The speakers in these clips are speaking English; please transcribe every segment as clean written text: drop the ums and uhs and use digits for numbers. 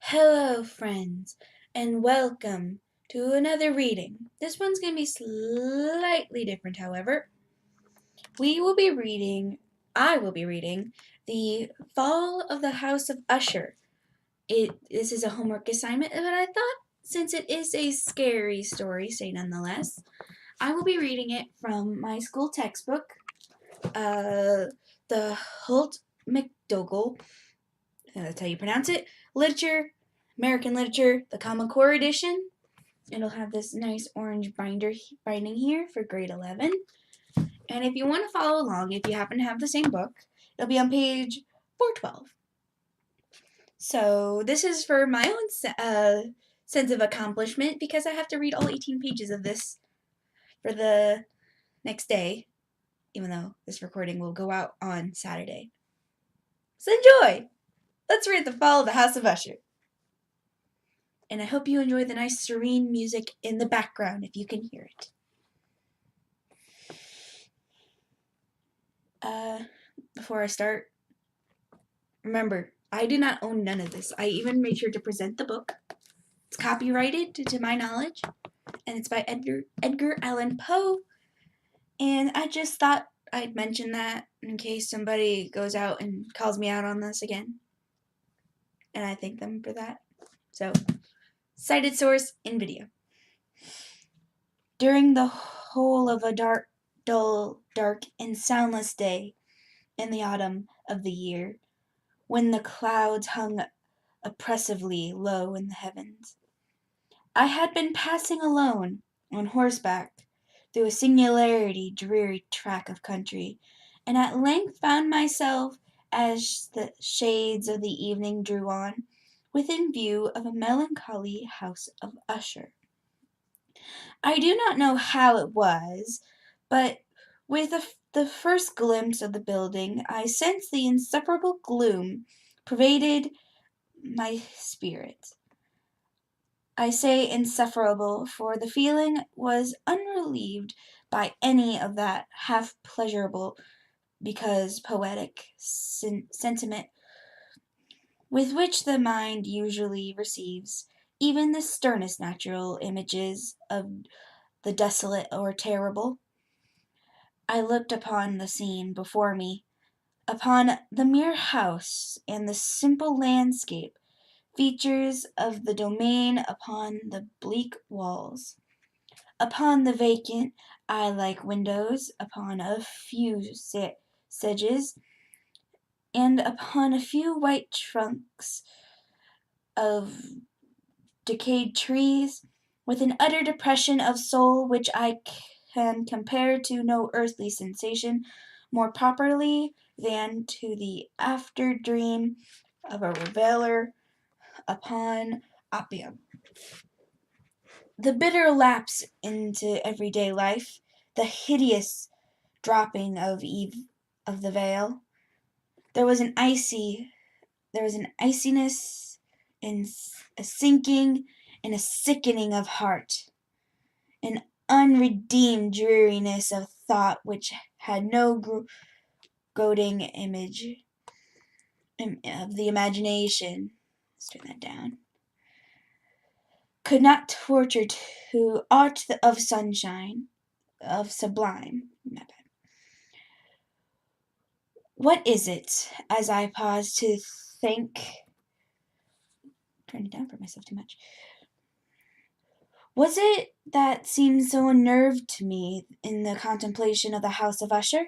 Hello, friends, and welcome to another reading. This one's going to be slightly different, however. I will be reading The Fall of the House of Usher. This is a homework assignment, but I thought since it is a scary story, say nonetheless, I will be reading it from my school textbook, the Holt McDougall, that's how you pronounce it, literature, American literature, the Common Core edition. It'll have this nice orange binding here for grade 11. And if you want to follow along, if you happen to have the same book, it'll be on page 412. So this is for my own sense of accomplishment because I have to read all 18 pages of this for the next day, even though this recording will go out on Saturday. So enjoy! Let's read The Fall of the House of Usher. And I hope you enjoy the nice serene music in the background if you can hear it. Before I start, remember, I do not own none of this. I even made sure to present the book. It's copyrighted to my knowledge, and it's by Edgar Allan Poe. And I just thought I'd mention that in case somebody goes out and calls me out on this again. And I thank them for that. So, cited source in video. During the whole of a dull, dark, and soundless day in the autumn of the year, when the clouds hung oppressively low in the heavens, I had been passing alone, on horseback, through a singularly dreary tract of country, and at length found myself, as the shades of the evening drew on, within view of a melancholy house of Usher. I do not know how it was, but with the first glimpse of the building, I sensed the insufferable gloom pervaded my spirit. I say insufferable, for the feeling was unrelieved by any of that half pleasurable, because poetic sentiment with which the mind usually receives even the sternest natural images of the desolate or terrible. I looked upon the scene before me, upon the mere house and the simple landscape features of the domain, upon the bleak walls, upon the vacant eye-like windows, upon a few sedges, and upon a few white trunks of decayed trees, with an utter depression of soul which I can compare to no earthly sensation more properly than to the after-dream of a reveller upon opium. The bitter lapse into everyday life, the hideous dropping of the veil. There was an iciness and a sinking and a sickening of heart, an unredeemed dreariness of thought which had no goading image of the imagination. Let's turn that down. Could not torture to aught of sunshine, of sublime. What is it, as I pause to think, turn it down for myself too much, was it that seemed so unnerved to me in the contemplation of the house of Usher?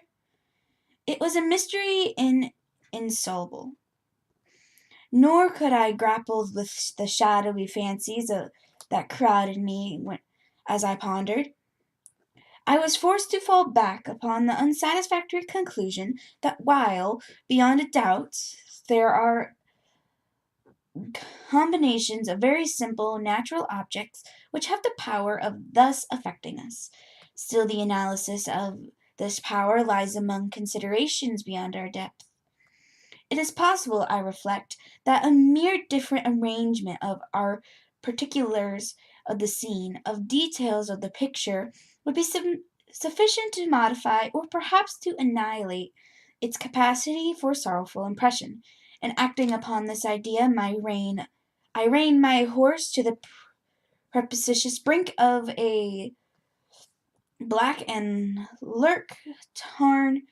It was a mystery insoluble. Nor could I grapple with the shadowy fancies that crowded me as I pondered. I was forced to fall back upon the unsatisfactory conclusion that while, beyond a doubt, there are combinations of very simple natural objects which have the power of thus affecting us, still the analysis of this power lies among considerations beyond our depth. It is possible, I reflect, that a mere different arrangement of our particulars of the scene, of details of the picture, would be sufficient to modify or perhaps to annihilate its capacity for sorrowful impression, and acting upon this idea, I reined my horse to the precipitous brink of a black and lurk tarn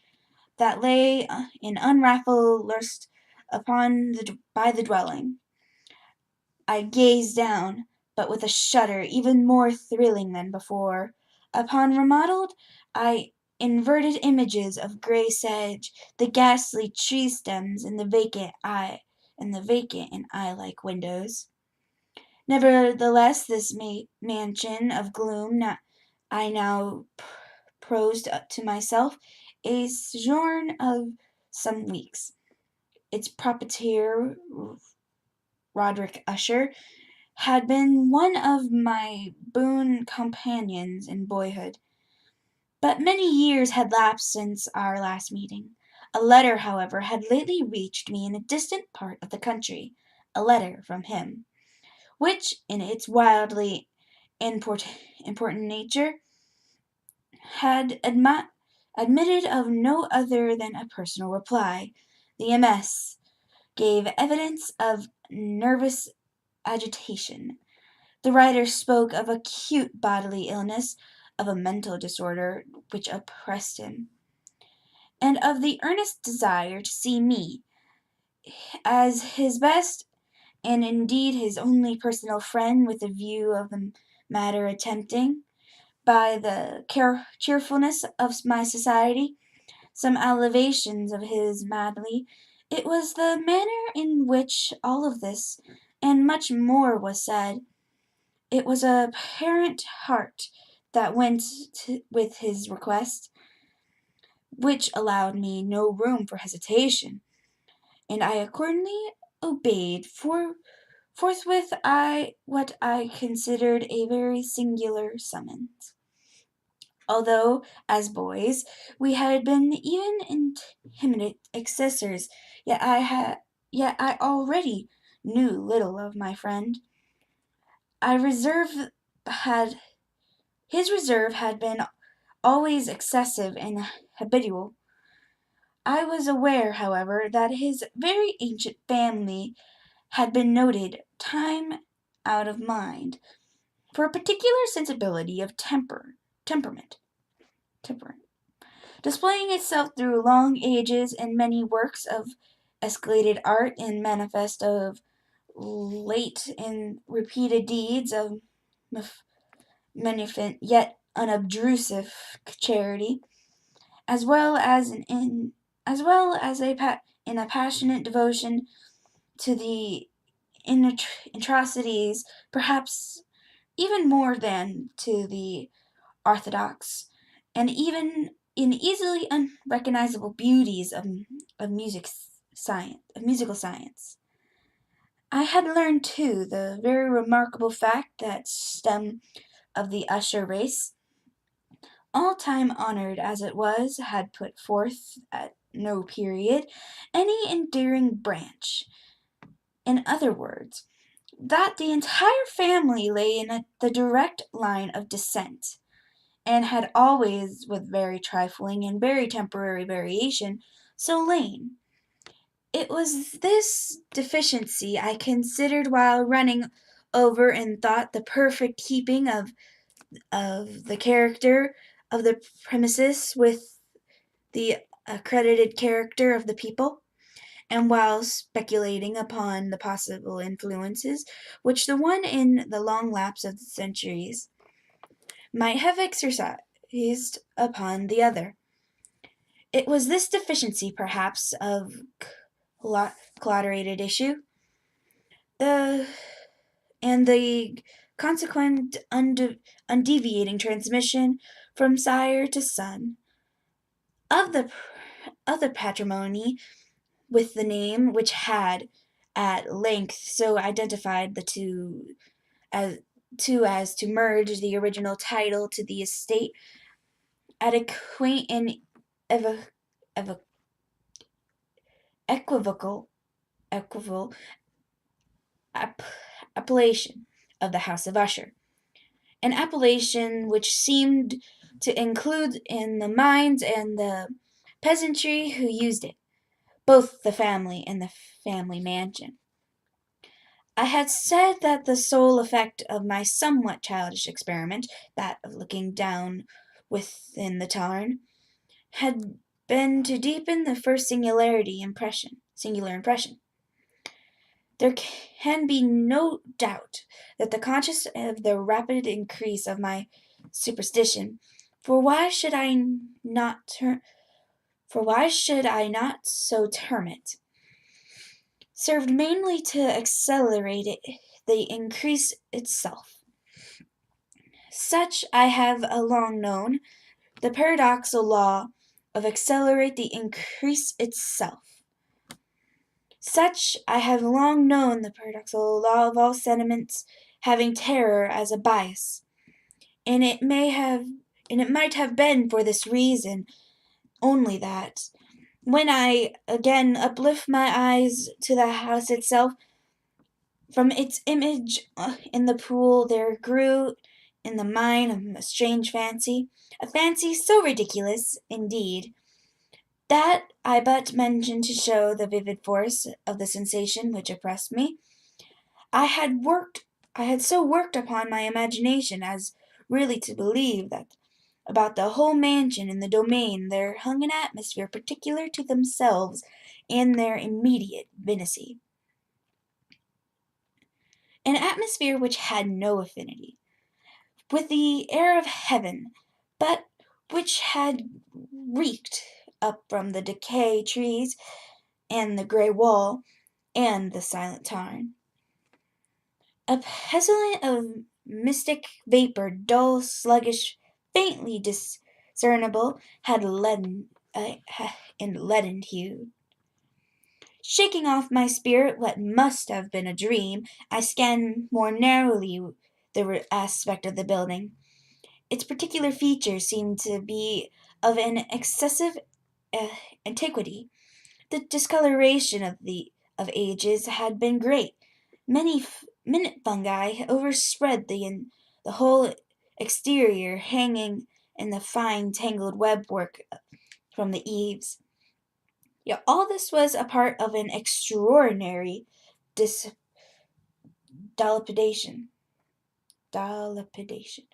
that lay in unraveled lust by the dwelling. I gazed down, but with a shudder even more thrilling than before, upon remodelled I inverted images of grey sedge, the ghastly tree stems, and the vacant and eye-like windows. Nevertheless, this mansion of gloom I now prosed to myself a sojourn of some weeks. Its proprietor, Roderick Usher, had been one of my boon companions in boyhood. But many years had lapsed since our last meeting. A letter, however, had lately reached me in a distant part of the country, a letter from him, which, in its wildly important nature, had admitted of no other than a personal reply. The MS gave evidence of nervous agitation. The writer spoke of acute bodily illness, of a mental disorder which oppressed him, and of the earnest desire to see me, as his best and indeed his only personal friend, with a view of the matter attempting, by the cheerfulness of my society, some alleviations of his malady. It was the manner in which all of this, and much more, was said. It was a parent heart that went with his request, which allowed me no room for hesitation, and I accordingly obeyed. Forthwith what I considered a very singular summons. Although, as boys, we had been even intimate accessors, yet I already knew little of my friend. I reserve had His reserve had been always excessive and habitual. I was aware, however, that his very ancient family had been noted, time out of mind, for a particular sensibility of temperament, displaying itself through long ages in many works of escalated art and manifest of late and repeated deeds of beneficent yet unobtrusive charity, as well as in a passionate devotion to the atrocities, perhaps even more than to the orthodox, and even in easily unrecognizable beauties of musical science. I had learned too the very remarkable fact that stem of the Usher race, all time honored as it was, had put forth at no period any enduring branch. In other words, that the entire family lay in the direct line of descent, and had always, with very trifling and very temporary variation, so lain. It was this deficiency I considered while running over in thought the perfect keeping of the character of the premises with the accredited character of the people, and while speculating upon the possible influences which the one in the long lapse of the centuries might have exercised upon the other. It was this deficiency, perhaps, of collaterate issue, the and the consequent undeviating transmission from sire to son of the patrimony, with the name which had at length so identified the as as to merge the original title to the estate at a quaint and ev- ev- equivocal app- appellation of the House of Usher, an appellation which seemed to include in the minds and the peasantry who used it both the family and the family mansion. I had said that the sole effect of my somewhat childish experiment, that of looking down within the tarn, had been to deepen the first singular impression. There can be no doubt that the conscious of the rapid increase of my superstition, for why should I not so term it, served mainly to accelerate the increase itself. Such I have long known the paradoxical law of accelerate the increase itself. Such I have long known the paradoxical law of all sentiments having terror as a bias, and it might have been for this reason only that, when I again uplift my eyes to the house itself, from its image in the pool there grew in the mind a strange fancy, a fancy so ridiculous, indeed, that I but mention to show the vivid force of the sensation which oppressed me. I had worked I had so worked upon my imagination as really to believe that about the whole mansion and the domain there hung an atmosphere particular to themselves and their immediate vicinity. An atmosphere which had no affinity with the air of heaven, but which had reeked up from the decayed trees and the grey wall and the silent tarn. A pestilence of mystic vapour, dull, sluggish, faintly discernible, had in leaden hue. Shaking off my spirit what must have been a dream, I scanned more narrowly the aspect of the building. Its particular features seemed to be of an excessive uh, antiquity. The discoloration of ages had been great. Many minute fungi overspread the whole exterior, hanging in the fine tangled webwork from the eaves. Yet all this was a part of an extraordinary dilapidation. Dilapidation.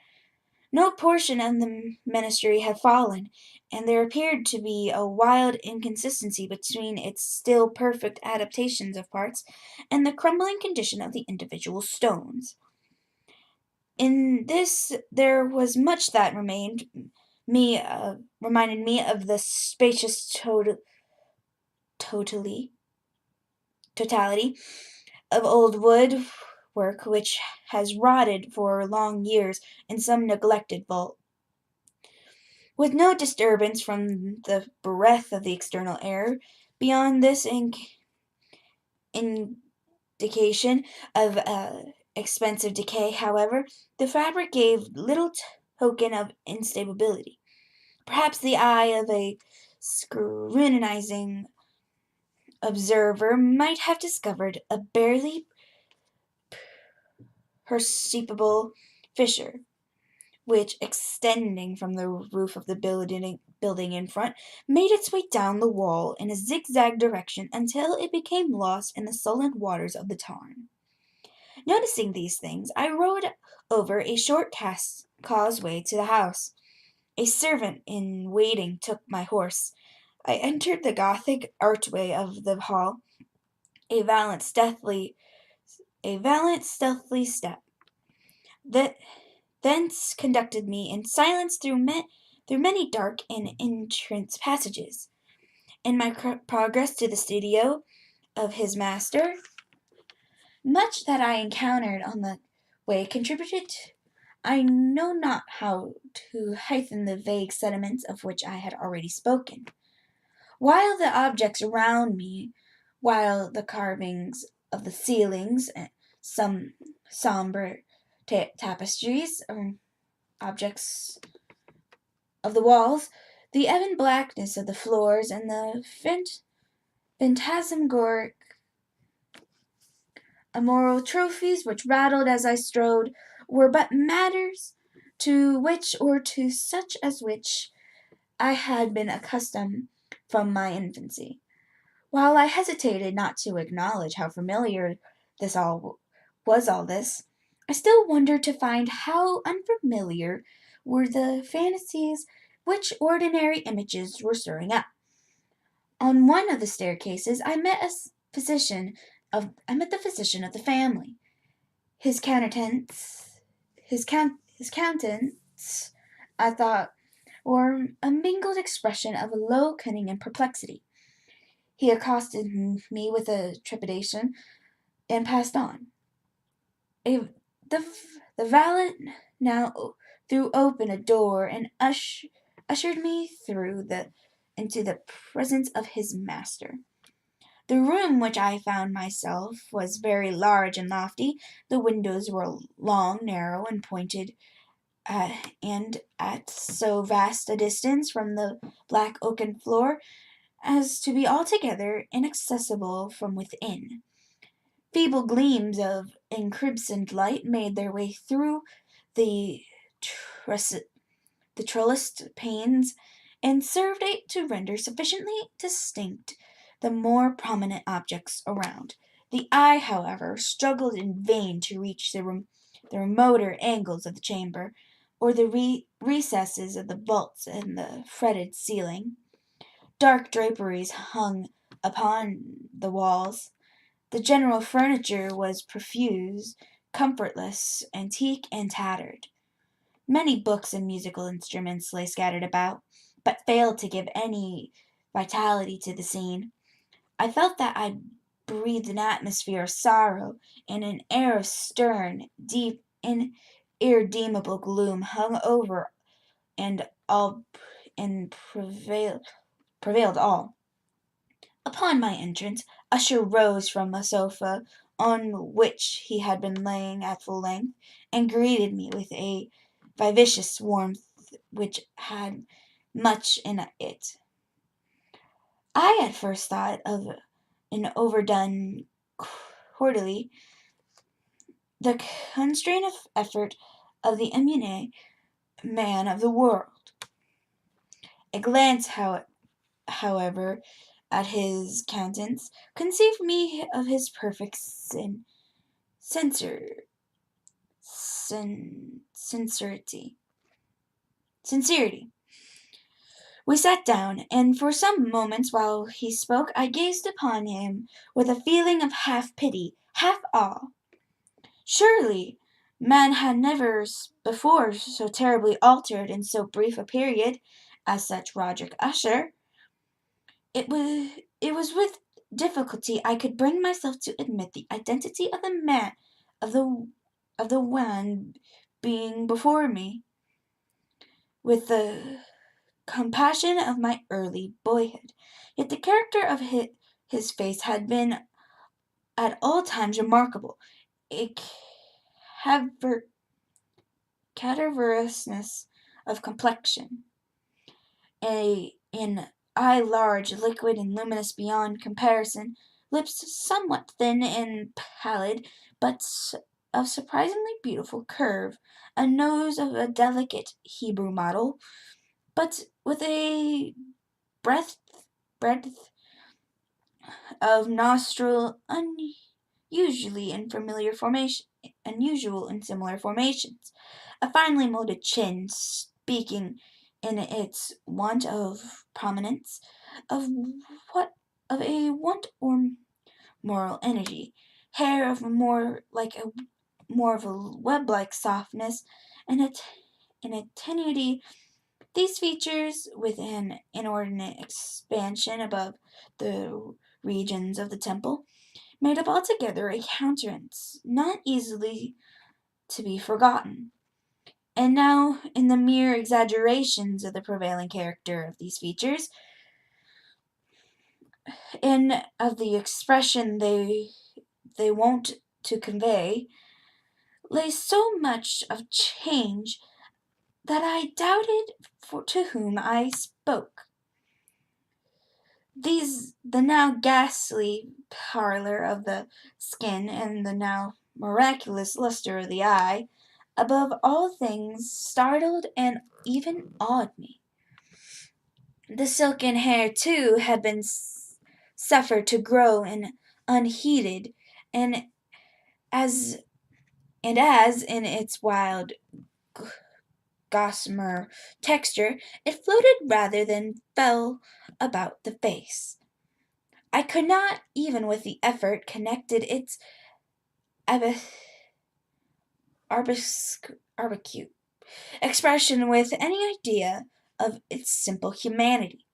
No portion of the ministry had fallen, and there appeared to be a wild inconsistency between its still perfect adaptations of parts and the crumbling condition of the individual stones. In this there was much that reminded me of the spacious totally totality of old wood work which has rotted for long years in some neglected vault. With no disturbance from the breath of the external air, beyond this indication of expensive decay, however, the fabric gave little token of instability. Perhaps the eye of a scrutinizing observer might have discovered a barely perceptible fissure, which, extending from the roof of the building in front, made its way down the wall in a zigzag direction until it became lost in the sullen waters of the tarn. Noticing these things, I rode over a short causeway to the house. A servant in waiting took my horse. I entered the Gothic archway of the hall, a valiant, stealthy step, that thence conducted me in silence through many dark and entrance passages. In my progress to the studio of his master, much that I encountered on the way contributed, I know not how, to heighten the vague sentiments of which I had already spoken. While the objects around me, while the carvings of the ceilings, and some sombre tapestries, or objects of the walls, the ebon blackness of the floors, and the phantasmagoric immoral trophies which rattled as I strode, were but matters to which, or to such as which, I had been accustomed from my infancy. While I hesitated not to acknowledge how familiar this all was all this, I still wondered to find how unfamiliar were the fantasies which ordinary images were stirring up. On one of the staircases I met the physician of the family. His countenance his countenance, I thought, wore a mingled expression of low cunning and perplexity. He accosted me with a trepidation and passed on. A, the the valet now threw open a door and ushered me into the presence of his master. The room which I found myself was very large and lofty. The windows were long, narrow, and pointed, and at so vast a distance from the black oaken floor as to be altogether inaccessible from within. Feeble gleams of encrimsoned light made their way through the the trellised panes, and served to render sufficiently distinct the more prominent objects around. The eye, however, struggled in vain to reach the remoter angles of the chamber, or the recesses of the vaults and the fretted ceiling. Dark draperies hung upon the walls. The general furniture was profuse, comfortless, antique, and tattered. Many books and musical instruments lay scattered about, but failed to give any vitality to the scene. I felt that I breathed an atmosphere of sorrow, and an air of stern, deep, and irredeemable gloom hung over and all and prevailed all. Upon my entrance, Usher rose from a sofa on which he had been lying at full length, and greeted me with a vivacious warmth which had much in it. I at first thought of an overdone cordially, the constrained effort of the eminent man of the world. A glance, however, at his countenance, conceived me of his perfect sincerity. Sincerity. We sat down, and for some moments while he spoke I gazed upon him with a feeling of half pity, half awe. Surely man had never before so terribly altered in so brief a period as such Roderick Usher. It was with difficulty I could bring myself to admit the identity of the man of the one being before me, with the compassion of my early boyhood. Yet the character of his face had been at all times remarkable. A cadaverousness of complexion, an eye large, liquid, and luminous beyond comparison, lips somewhat thin and pallid, but of surprisingly beautiful curve, a nose of a delicate Hebrew model, but with a breadth of nostril unusual in similar formations, a finely molded chin, speaking in its want of prominence what of a want or moral energy, hair of more of a web-like softness, and an attenuity. These features, with an inordinate expansion above the regions of the temple, made up altogether a countenance not easily to be forgotten. And now, in the mere exaggerations of the prevailing character of these features, and of the expression they wont to convey, lay so much of change that I doubted to whom I spoke. The now ghastly pallor of the skin, and the now miraculous lustre of the eye, above all things startled and even awed me. The silken hair, too, had been suffered to grow in unheeded, and as and as in its wild gossamer texture, it floated rather than fell about the face. I could not, even with the effort, connected its arbicute expression with any idea of its simple humanity.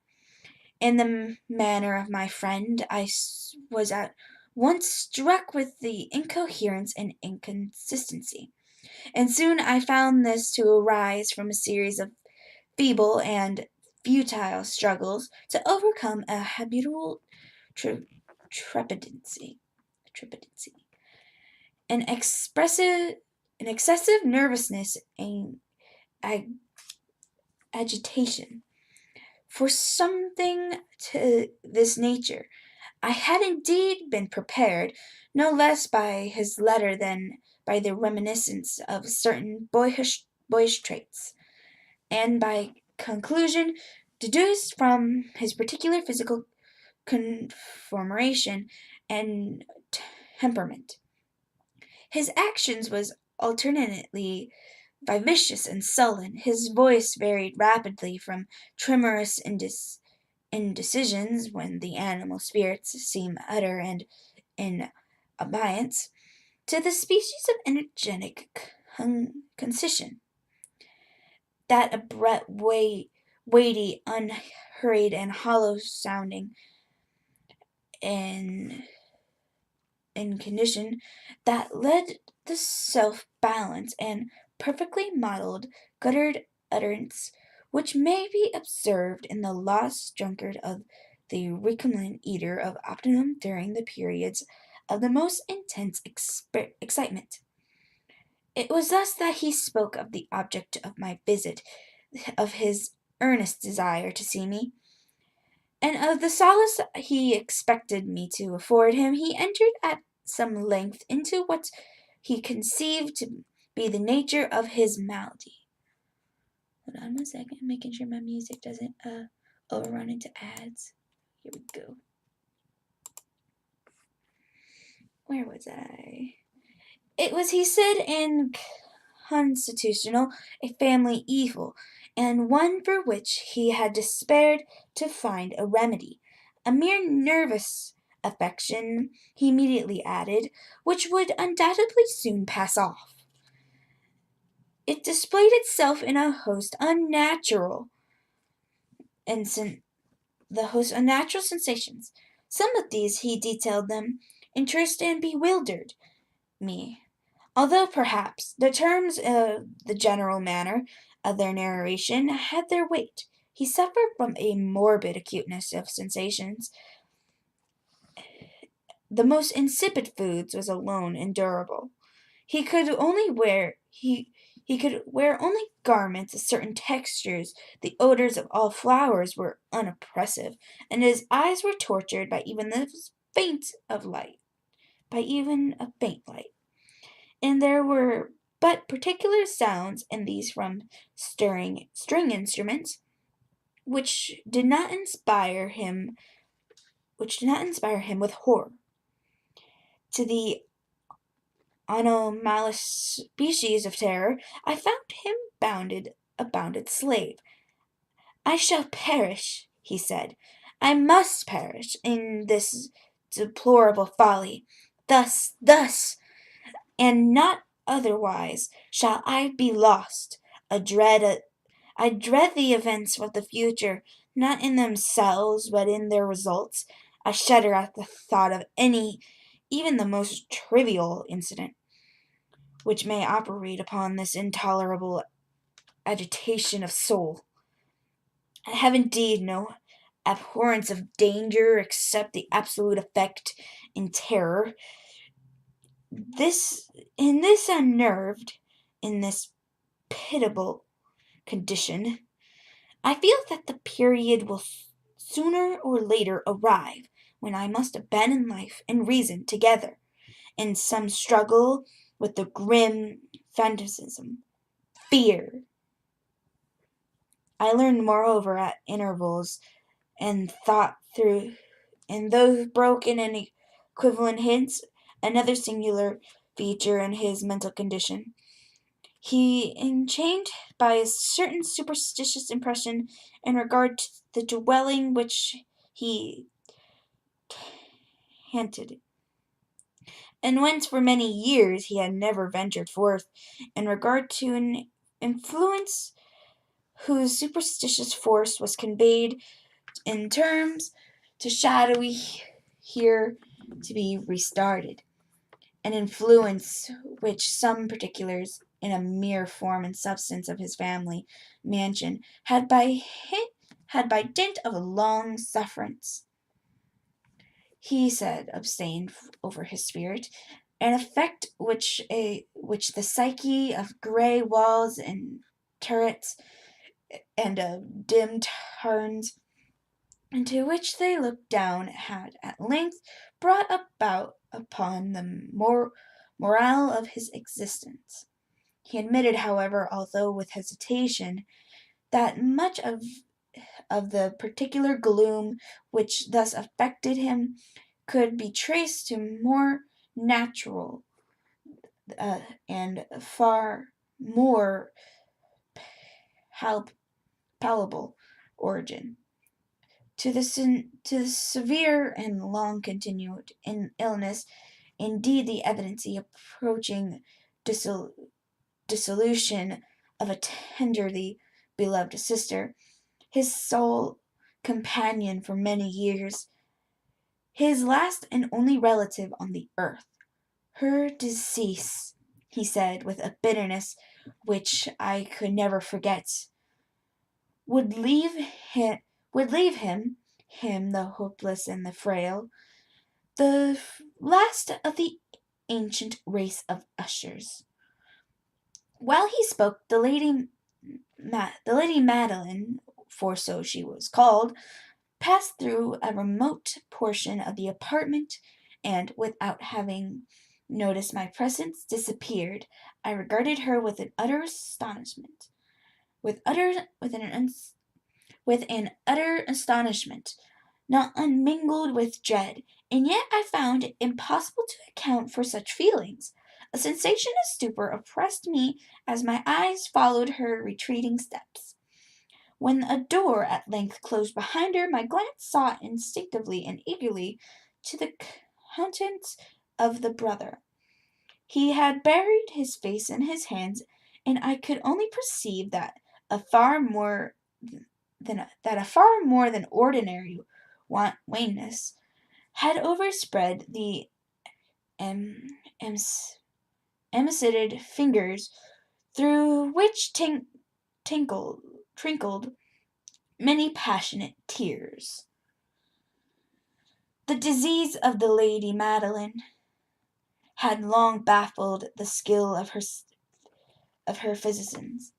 In the manner of my friend, was at once struck with the incoherence and inconsistency, and soon I found this to arise from a series of feeble and futile struggles to overcome a habitual trepidancy, an expressive, an excessive nervousness and agitation. For something to this nature, I had indeed been prepared, no less by his letter than by the reminiscence of certain boyish traits, and by conclusion deduced from his particular physical conformation and temperament. His actions was alternately vivacious and sullen. His voice varied rapidly from tremorous indecisions, when the animal spirits seem utter and in abeyance, to the species of energetic concision, that abrupt, weighty, unhurried, and hollow sounding in condition that led the self-balance and perfectly modelled guttered utterance which may be observed in the lost drunkard of the recumbent eater of optimum during the periods of the most intense excitement. It was thus that he spoke of the object of my visit, of his earnest desire to see me, and of the solace he expected me to afford him. He entered at some length into what he conceived to be the nature of his malady. Hold on 1 second, making sure my music doesn't overrun into ads. Here we go. Where was I? It was, he said, in constitutional, a family evil, and one for which he had despaired to find a remedy. A mere nervous affection, he immediately added, which would undoubtedly soon pass off. It displayed itself in a host unnatural sensations. Some of these, he detailed them, interest and bewildered me, although perhaps the terms of the general manner of their narration had their weight. He suffered from a morbid acuteness of sensations. The most insipid foods was alone endurable. He could wear only garments of certain textures. The odors of all flowers were unoppressive, and his eyes were tortured by even a faint light. And there were but particular sounds in these from stirring string instruments, which did not inspire him with horror. To the anomalous species of terror, I found him a bounded slave. I shall perish, he said. I must perish in this deplorable folly. Thus, and not otherwise, shall I be lost. I dread the events of the future, not in themselves, but in their results. I shudder at the thought of even the most trivial incident, which may operate upon this intolerable agitation of soul. I have indeed no abhorrence of danger except the absolute effect in terror. In this unnerved, in this pitiable condition, I feel that the period will sooner or later arrive when I must abandon life and reason together in some struggle with the grim phantasm, fear. I learned, moreover, at intervals, and thought through, in those broken and equivalent hints, another singular feature in his mental condition. He enchained by a certain superstitious impression in regard to the dwelling which he haunted, and whence for many years he had never ventured forth, in regard to an influence whose superstitious force was conveyed in terms too shadowy here to be restarted, an influence which some particulars, in a mere form and substance of his family mansion, had by dint of long sufferance, he said, obtained over his spirit, an effect which the psyche of grey walls and turrets and of dim tarns into which they looked down had at length brought about upon the morale of his existence. He admitted, however, although with hesitation, that much of the particular gloom which thus affected him could be traced to more natural and far more palpable origin. To the severe and long-continued illness, indeed, the evidency approaching dissolution of a tenderly beloved sister, his sole companion for many years, his last and only relative on the earth. Her decease, he said with a bitterness which I could never forget, would leave him the hopeless and the frail, the last of the ancient race of Ushers. While he spoke, the lady Madeline, for so she was called, passed through a remote portion of the apartment, and, without having noticed my presence, disappeared. I regarded her with an utter astonishment, with an utter astonishment, not unmingled with dread, and yet I found it impossible to account for such feelings. A sensation of stupor oppressed me as my eyes followed her retreating steps. When a door at length closed behind her, my glance sought instinctively and eagerly to the countenance of the brother. He had buried his face in his hands, and I could only perceive that a far more than ordinary wanness had overspread the emaciated fingers, through which trickled many passionate tears. The disease of the Lady Madeline had long baffled the skill of her physicians.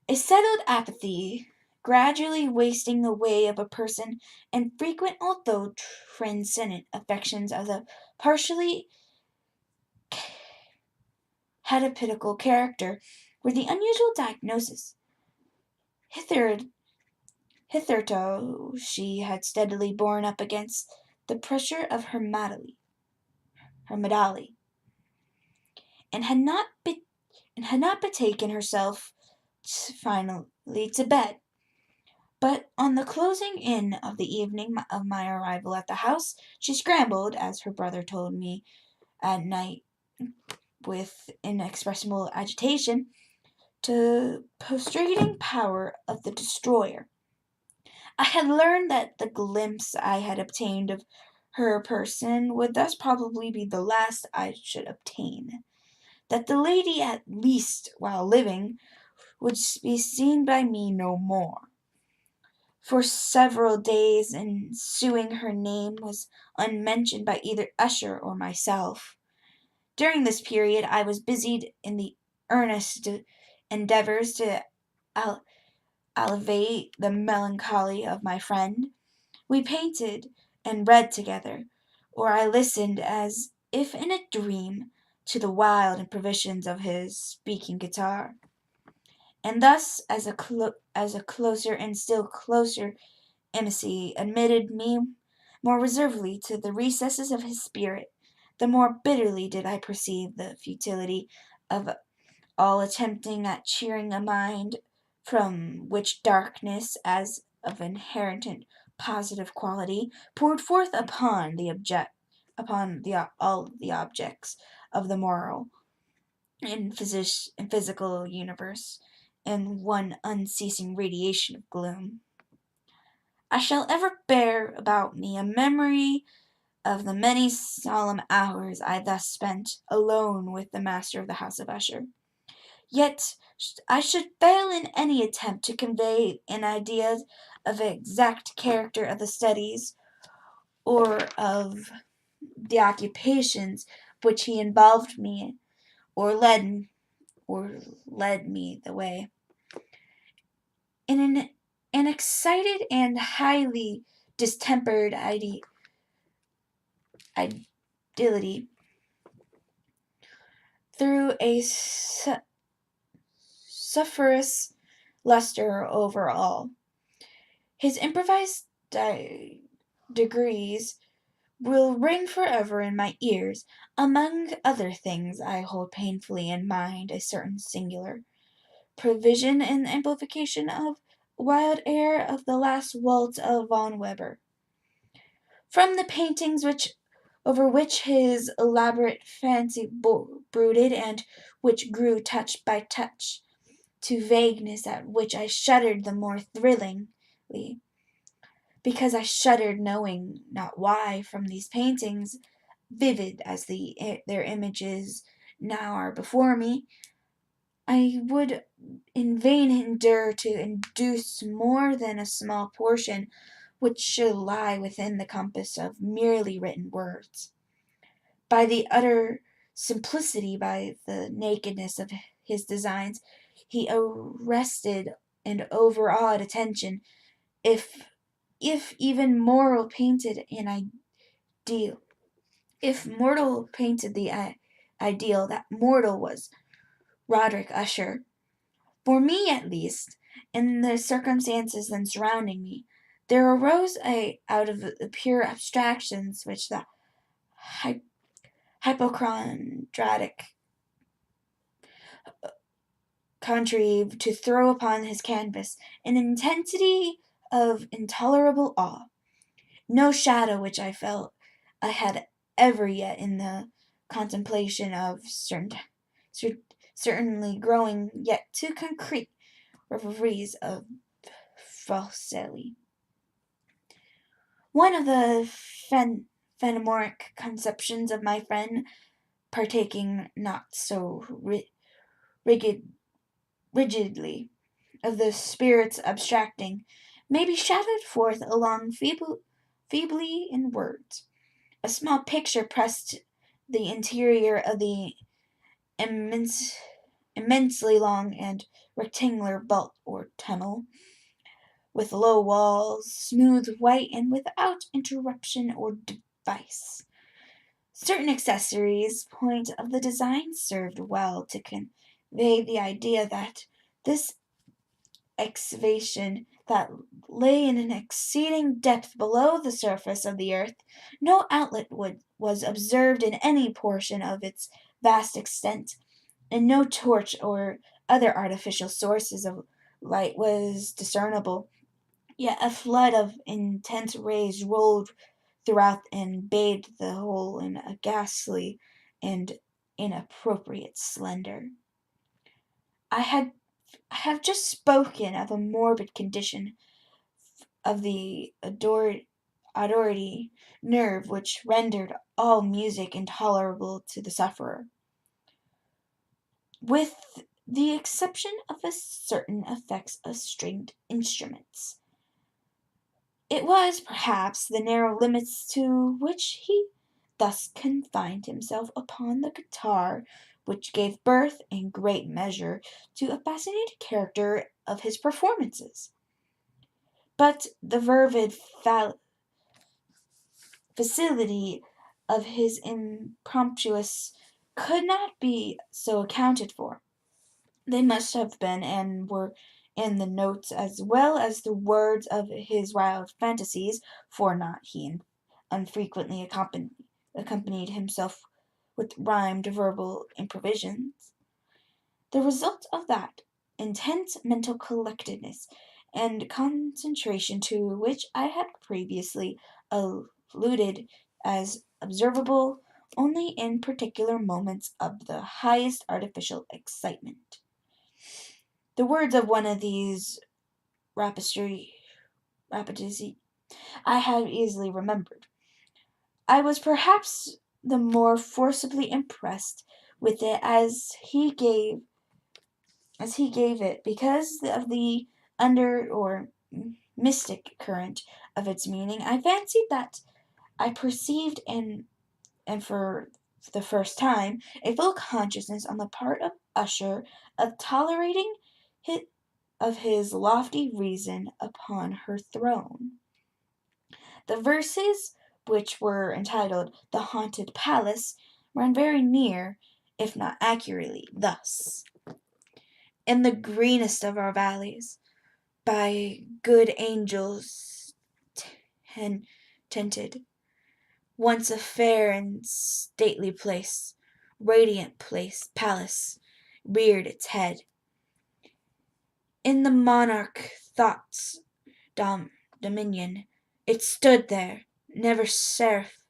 A settled apathy, gradually wasting away of a person, and frequent although transcendent affections of the partially heterotypical character, were the unusual diagnosis. Hitherto she had steadily borne up against the pressure of her malady, and had not betaken herself finally to bed. But on the closing in of the evening of my arrival at the house, she scrambled, as her brother told me at night with inexpressible agitation, to prostrating power of the destroyer. I had learned that the glimpse I had obtained of her person would thus probably be the last I should obtain. That the lady, at least while living, would be seen by me no more. For several days ensuing her name was unmentioned by either Usher or myself. During this period I was busied in the earnest endeavours to alleviate the melancholy of my friend. We painted and read together, or I listened as if in a dream to the wild improvisations of his speaking guitar. And thus, as a closer and still closer intimacy admitted me, more reservedly to the recesses of his spirit, the more bitterly did I perceive the futility of all attempting at cheering a mind from which darkness, as of inherent positive quality, poured forth all the objects of the moral and physical universe in one unceasing radiation of gloom. I shall ever bear about me a memory of the many solemn hours I thus spent alone with the master of the house of Usher. Yet I should fail in any attempt to convey an idea of the exact character of the studies or of the occupations which he involved me or led me the way. In an excited and highly distempered ideality, threw a sulphurous luster over all. His improvised degrees will ring forever in my ears. Among other things, I hold painfully in mind a certain singular provision and amplification of wild air of the last waltz of Von Weber. From the paintings over which his elaborate fancy brooded, and which grew touch by touch to vagueness at which I shuddered the more thrillingly, because I shuddered knowing not why, from these paintings, vivid as their images now are before me, I would in vain endure to induce more than a small portion which should lie within the compass of merely written words. By the utter simplicity, by the nakedness of his designs, he arrested and overawed attention, if even mortal painted an ideal. If mortal painted the ideal, that mortal was Roderick Usher. For me, at least, in the circumstances then surrounding me, there arose out of the pure abstractions which the hypochondriac contrived to throw upon his canvas, an intensity of intolerable awe, no shadow which I felt I had ever yet in the contemplation of certainly growing yet to concrete reveries of Fuseli. One of the phenometric conceptions of my friend, partaking not so rigidly of the spirit's abstracting, may be shadowed forth along feebly in words. A small picture pressed the interior of the immensely long and rectangular vault or tunnel, with low walls, smooth white, and without interruption or device. Certain accessories point of the design served well to convey the idea that this excavation that lay in an exceeding depth below the surface of the earth, no outlet was observed in any portion of its vast extent, and no torch or other artificial sources of light was discernible. Yet a flood of intense rays rolled throughout and bathed the whole in a ghastly and inappropriate splendor. I have just spoken of a morbid condition of the auditory nerve which rendered all music intolerable to the sufferer, with the exception of a certain effects of stringed instruments. It was, perhaps, the narrow limits to which he thus confined himself upon the guitar which gave birth, in great measure, to a fascinating character of his performances. But the fervid facility of his impromptus could not be so accounted for. They must have been and were in the notes as well as the words of his wild fantasies, for not he unfrequently accompanied himself with rhymed verbal improvisations. The result of that intense mental collectedness and concentration to which I had previously alluded as observable only in particular moments of the highest artificial excitement. The words of one of these rapidity I have easily remembered. I was perhaps the more forcibly impressed with it as he gave it because of the under or mystic current of its meaning. I fancied that I perceived and for the first time a full consciousness on the part of Usher of tolerating his, of his lofty reason upon her throne. The verses, which were entitled "The Haunted Palace," ran very near, if not accurately, thus: In the greenest of our valleys, by good angels tented, once a fair and stately place, radiant palace, reared its head. In the monarch thought's dominion, it stood there, never seraph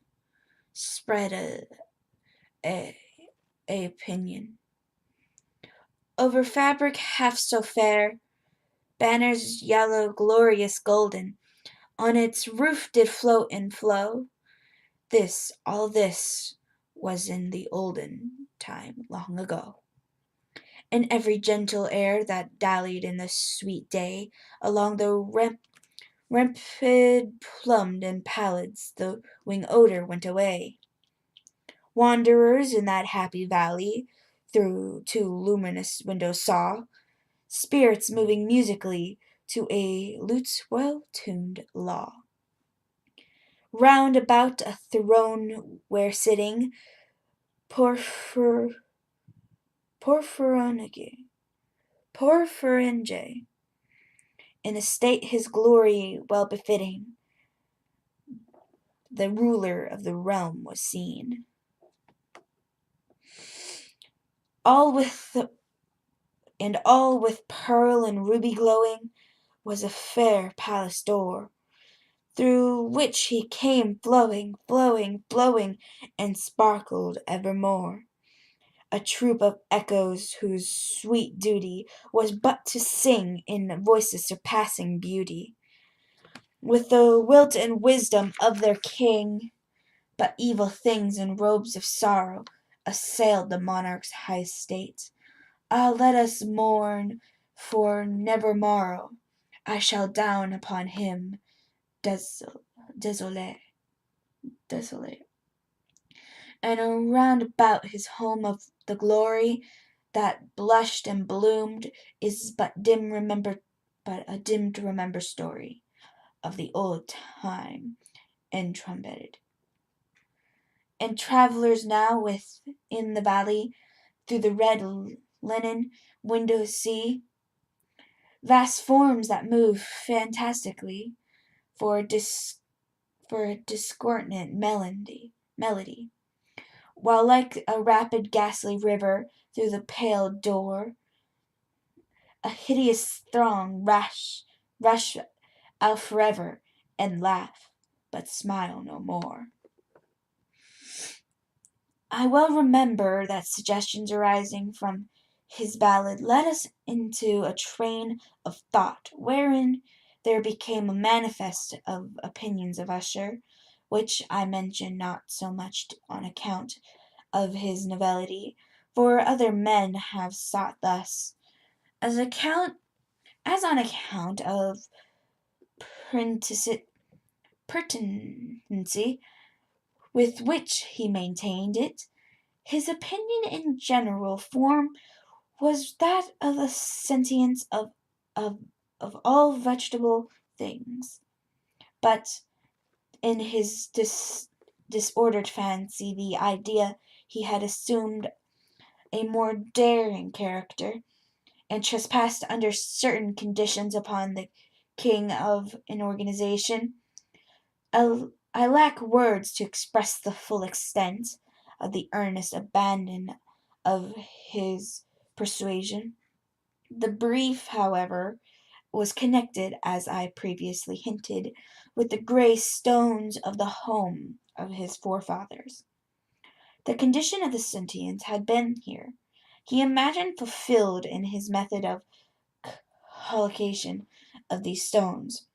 spread a, a pinion over fabric half so fair, banners yellow, glorious, golden, on its roof did float and flow. All this, was in the olden time, long ago. And every gentle air that dallied in the sweet day, along the rampid plumed and pallets, the wing odor went away. Wanderers in that happy valley, through two luminous windows saw spirits moving musically to a lute's well-tuned law. Round about a throne where sitting Porphyringe, in a state his glory well befitting, the ruler of the realm was seen. All with pearl and ruby glowing was a fair palace door, through which he came flowing, and sparkled evermore. A troop of echoes whose sweet duty was but to sing in voices surpassing beauty, with the wit and wisdom of their king. But evil things in robes of sorrow assailed the monarch's high state. Ah, let us mourn, for never morrow I shall down upon him desolate, and round about his home of the glory that blushed and bloomed is but a dim to remember story of the old time and trumpeted. And travelers now within the valley through the red linen windows see vast forms that move fantastically for a discordant melody, while like a rapid ghastly river through the pale door a hideous throng rush out forever and laugh, but smile no more. I well remember that suggestions arising from his ballad led us into a train of thought wherein there became a manifest of opinions of Usher, which I mention not so much on account of his novelty, for other men have sought thus, as on account of pertinency with which he maintained it. His opinion in general form was that of the sentience of, of all vegetable things, but in his disordered fancy the idea he had assumed a more daring character, and trespassed under certain conditions upon the king of an organization, I lack words to express the full extent of the earnest abandon of his persuasion. The brief, however, was connected, as I previously hinted, with the grey stones of the home of his forefathers. The condition of the sentients had been here, he imagined, fulfilled in his method of collocation of these stones,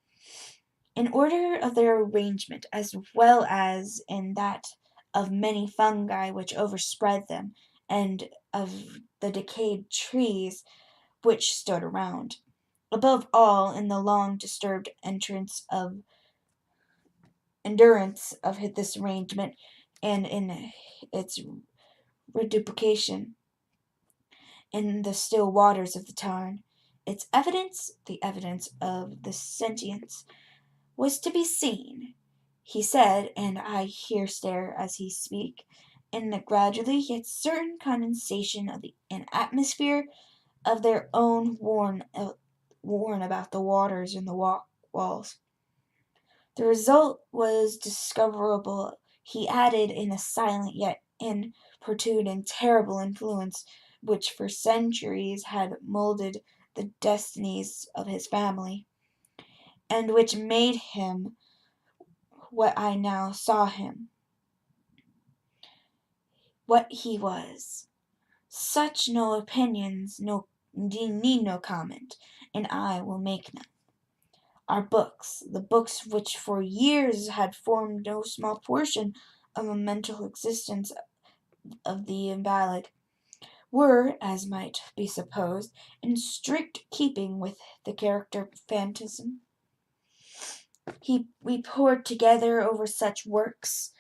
in order of their arrangement, as well as in that of many fungi which overspread them, and of the decayed trees which stood around. Above all, in the long disturbed endurance of this arrangement, and in its reduplication in the still waters of the tarn, its evidence, the evidence of the sentience, was to be seen. He said, and I here stare as he speak, in the gradually yet certain condensation of an atmosphere of their own worn about the waters and the walls. The result was discoverable, he added, in a silent yet importunate and terrible influence which for centuries had moulded the destinies of his family, and which made him what I now saw him, what he was. Such no opinions need no comment, and I will make none. Our books, the books which for years had formed no small portion of the mental existence of the invalid, were, as might be supposed, in strict keeping with the character of phantasm. We pored together over such works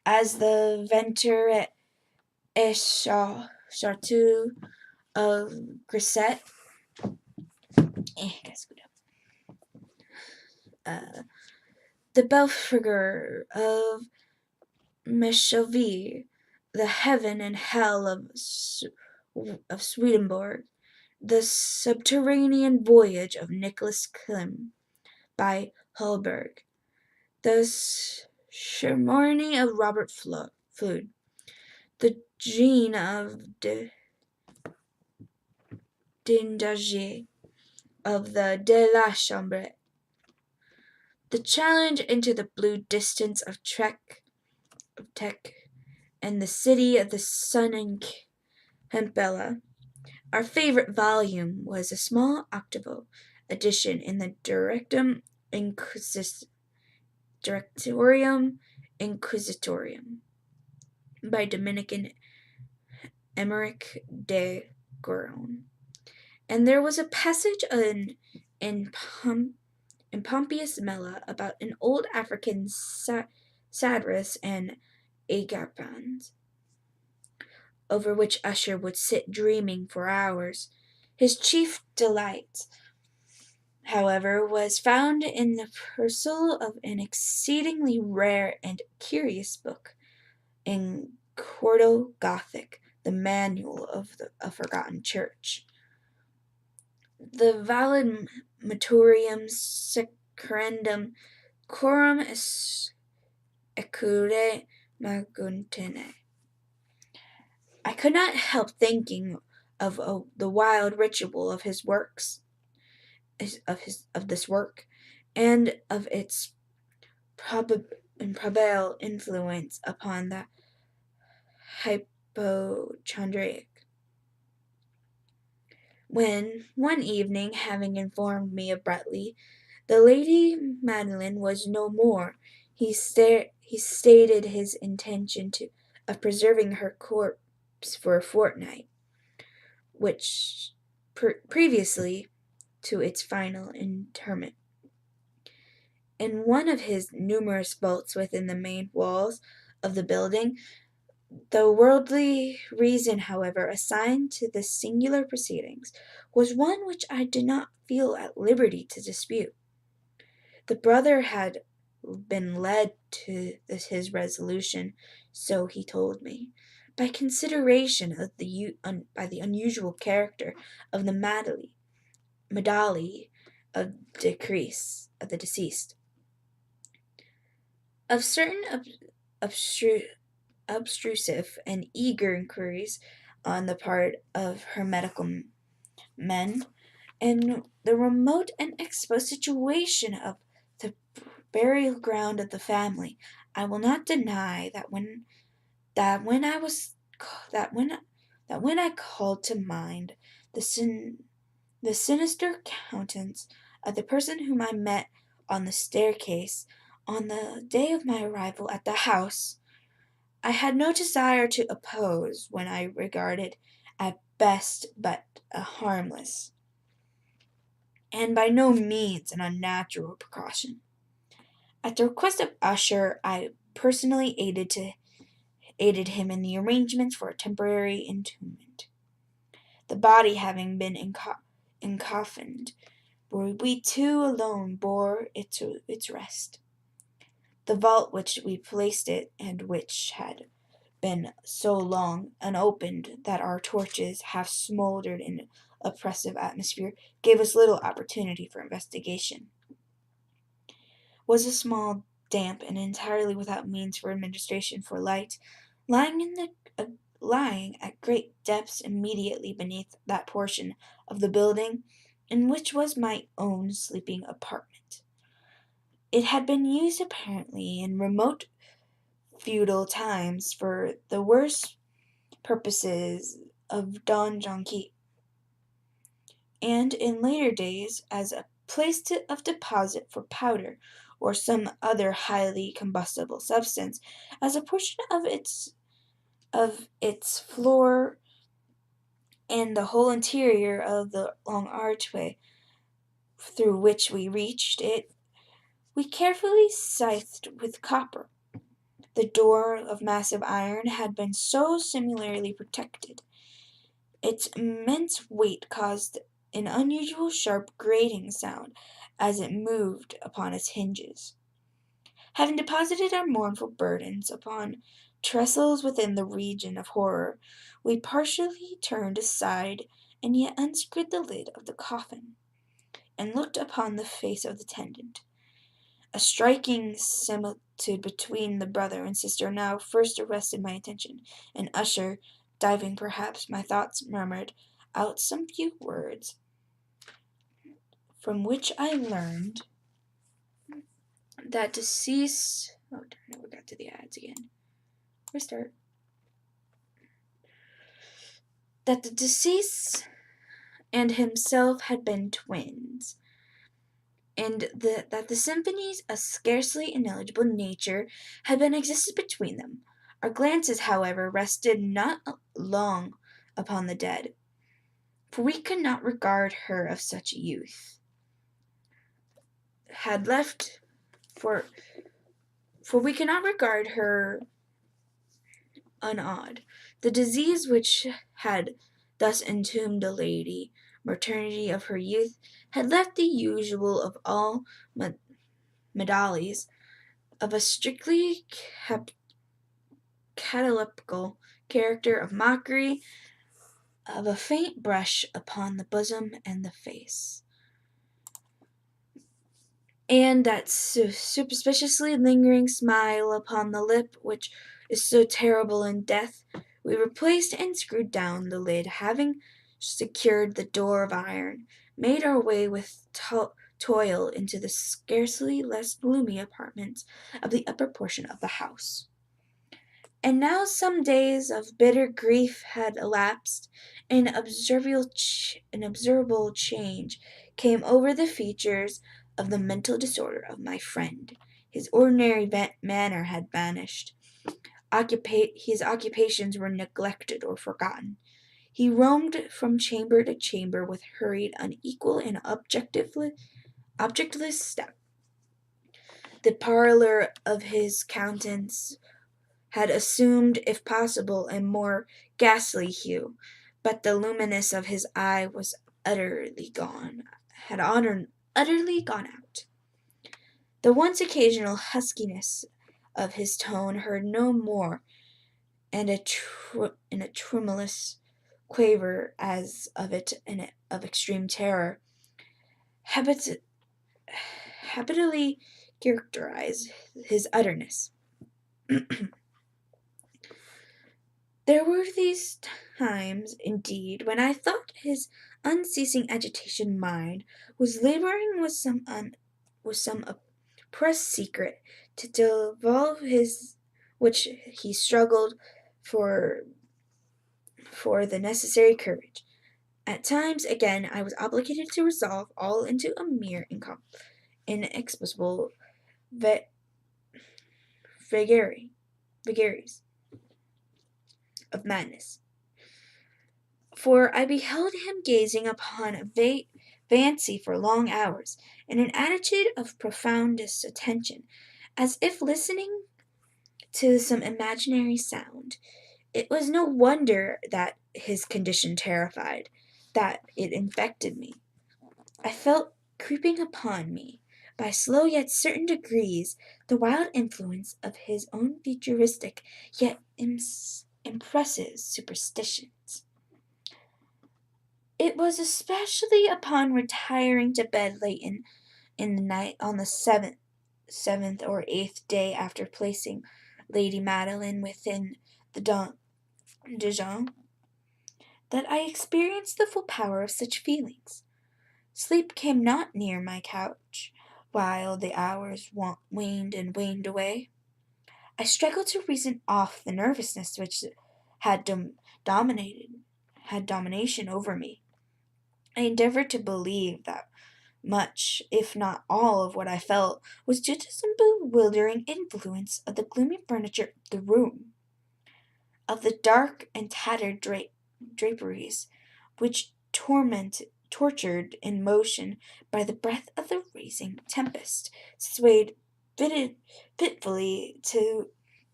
as the Venter et Chartu of Grisset, the Belphegor of Mesheville, the Heaven and Hell of Swedenborg, the Subterranean Voyage of Nicholas Klim by Hulberg, the Schermorny of Robert Flood, the Gene of Dindagier of the De la Chambre, the Challenge into the Blue Distance of Tech, and the City of the Sun and Hempella. Our favorite volume was a small octavo edition in the Directorium Inquisitorium by Dominican Emmerich de Goron, and there was a passage in Pompeius Mela about an old African satirist and agapans, over which Usher would sit dreaming for hours. His chief delight, however, was found in the perusal of an exceedingly rare and curious book in quarto Gothic, the Manual of a Forgotten Church. The Valedictorium Secrendum Coram Ecude Maguntine. I could not help thinking of the wild ritual of his works, of this work, and of its probable influence upon the hypochondriac. When, one evening, having informed me abruptly, the Lady Madeline was no more, he stated his intention of preserving her corpse for a fortnight, which previously to its final interment. In one of his numerous vaults within the main walls of the building, the worldly reason, however, assigned to this singular proceedings was one which I did not feel at liberty to dispute. The brother had been led to his resolution, so he told me, by consideration of by the unusual character of the medalli of the deceased, Of certain obstru- obtrusive and eager inquiries on the part of her medical men, and the remote and exposed situation of the burial ground of the family, I will not deny that when I was that when I called to mind the the sinister countenance of the person whom I met on the staircase on the day of my arrival at the house, I had no desire to oppose when I regarded at best but a harmless, and by no means an unnatural precaution. At the request of Usher, I personally aided him in the arrangements for a temporary entombment. The body having been encoffined, we two alone bore it to its rest. The vault which we placed it, and which had been so long unopened that our torches, half smouldered in an oppressive atmosphere, gave us little opportunity for investigation, was a small, damp, and entirely without means for administration for light, lying in the uh, lying at great depths immediately beneath that portion of the building in which was my own sleeping apartment. It had been used apparently in remote feudal times for the worst purposes of donjon keep, and in later days as a place of deposit for powder or some other highly combustible substance, as a portion of its floor and the whole interior of the long archway through which we reached it, we carefully sithed with copper. The door of massive iron had been so similarly protected. Its immense weight caused an unusual sharp grating sound as it moved upon its hinges. Having deposited our mournful burdens upon trestles within the region of horror, we partially turned aside and yet unscrewed the lid of the coffin, and looked upon the face of the tenant. A striking similitude between the brother and sister now first arrested my attention, and Usher, diving perhaps my thoughts, murmured out some few words, from which I learned that deceased. Oh, darn it, we got to the ads again. Restart. That the deceased and himself had been twins, and that the symphonies of scarcely intelligible nature had been existed between them. Our glances, however, rested not long upon the dead, for we could not regard her of such youth had left for we could not regard her unawed. The disease which had thus entombed the lady maternity of her youth had left the usual of all medallies of a strictly cataleptical character of mockery, of a faint brush upon the bosom and the face, and that suspiciously lingering smile upon the lip which is so terrible in death. We replaced and screwed down the lid, having secured the door of iron, made our way with toil into the scarcely less gloomy apartments of the upper portion of the house. And now some days of bitter grief had elapsed, and an observable change came over the features of the mental disorder of my friend. His ordinary manner had vanished. His occupations were neglected or forgotten. He roamed from chamber to chamber with hurried, unequal, and objectless step. The pallor of his countenance had assumed, if possible, a more ghastly hue, but the luminous of his eye was utterly gone out. The once occasional huskiness of his tone heard no more, and in a tremulous quaver as of extreme terror, habitually characterize his utterness. There were these times, indeed, when I thought his unceasing agitation mind was laboring with some oppressed secret to divulge his, which he struggled for for the necessary courage. At times, again, I was obligated to resolve all into a mere inexplicable va- vagaries of madness. For I beheld him gazing upon a fancy for long hours, in an attitude of profoundest attention, as if listening to some imaginary sound. It was no wonder that his condition terrified, that it infected me. I felt creeping upon me, by slow yet certain degrees, the wild influence of his own futuristic yet impressive superstitions. It was especially upon retiring to bed late in the night on the seventh or eighth day after placing Lady Madeline within the donjon that I experienced the full power of such feelings. Sleep came not near my couch, while the hours waned and waned away. I struggled to reason off the nervousness which had dominated had domination over me. I endeavored to believe that much, if not all, of what I felt was due to some bewildering influence of the gloomy furniture of the room, of the dark and tattered draperies, which tortured in motion by the breath of the rising tempest, swayed fitfully to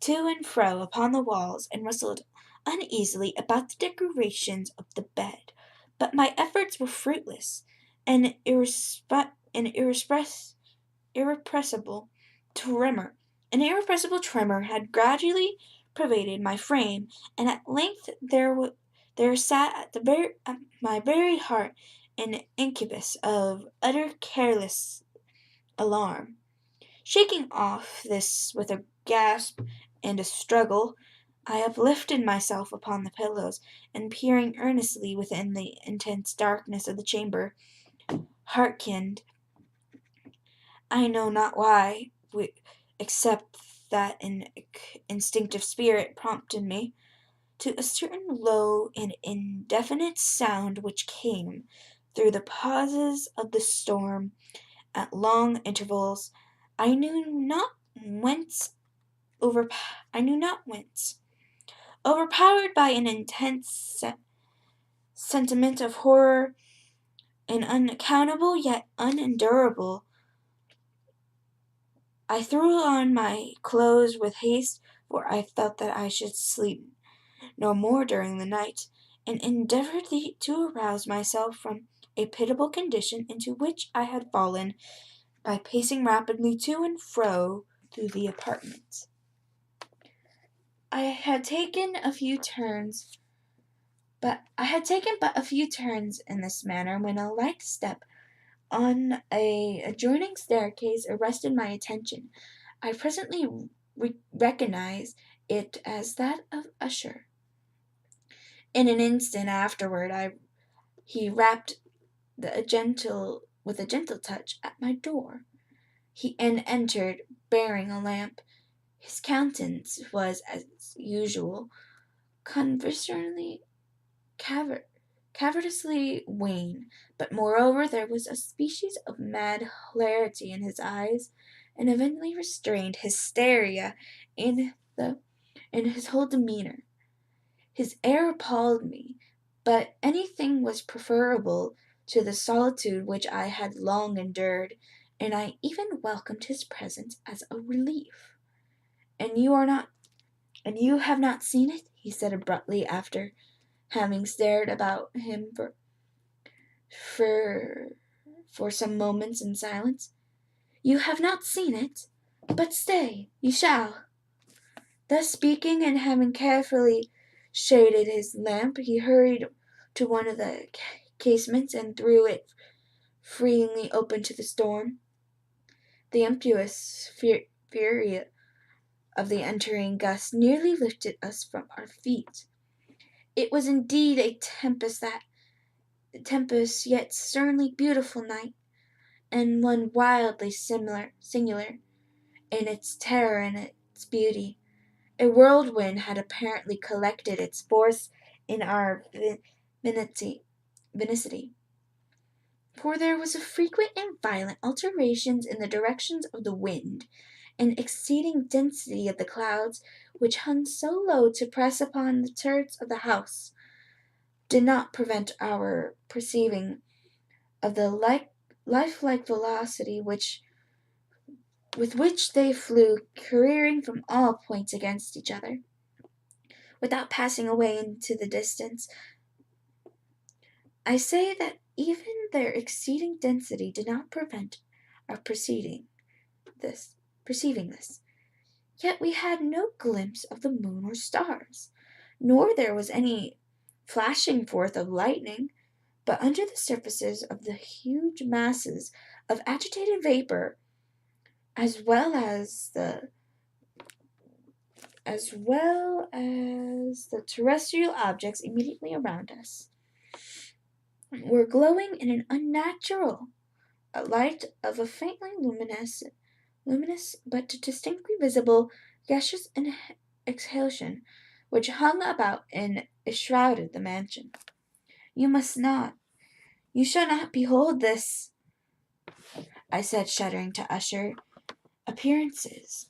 and fro upon the walls and rustled uneasily about the decorations of the bed. But my efforts were fruitless, and irrepressible tremor. An irrepressible tremor had gradually pervaded my frame, and at length there sat at my very heart an incubus of utter careless alarm. Shaking off this with a gasp and a struggle, I uplifted myself upon the pillows, and peering earnestly within the intense darkness of the chamber, hearkened, I know not why, except that an instinctive spirit prompted me, to a certain low and indefinite sound which came through the pauses of the storm at long intervals, I knew not whence, overpowered by an intense sentiment of horror, and unaccountable yet unendurable. I threw on my clothes with haste, for I felt that I should sleep no more during the night, and endeavored to arouse myself from a pitiable condition into which I had fallen by pacing rapidly to and fro through the apartment. I had taken but a few turns in this manner when a light step on a adjoining staircase arrested my attention. I presently recognized it as that of Usher. In an instant afterward, he rapped with a gentle touch at my door. He entered, bearing a lamp. His countenance was, as usual, conventionally cavernously wan, but moreover there was a species of mad hilarity in his eyes, and evidently restrained hysteria in his whole demeanour. His air appalled me, but anything was preferable to the solitude which I had long endured, and I even welcomed his presence as a relief. And you have not seen it? He said abruptly, after having stared about him for for some moments in silence. You have not seen it? But stay, you shall. Thus speaking, and having carefully shaded his lamp, he hurried to one of the casements and threw it freely open to the storm. The impetuous fury of the entering gust nearly lifted us from our feet. It was indeed a tempest yet sternly beautiful night, and one wildly singular in its terror and its beauty. A whirlwind had apparently collected its force in our vicinity, for there was a frequent and violent alterations in the directions of the wind, and exceeding density of the clouds, which hung so low to press upon the turrets of the house, did not prevent our perceiving of the lifelike velocity with which they flew careering from all points against each other, without passing away into the distance. I say that even their exceeding density did not prevent our perceiving this. Yet we had no glimpse of the moon or stars, nor there was any flashing forth of lightning, but under the surfaces of the huge masses of agitated vapor, as well as the terrestrial objects immediately around us, were glowing in an unnatural light of a faintly luminous but distinctly visible gaseous exhalation, which hung about and shrouded the mansion. You must not, you shall not behold this, I said, shuddering appearances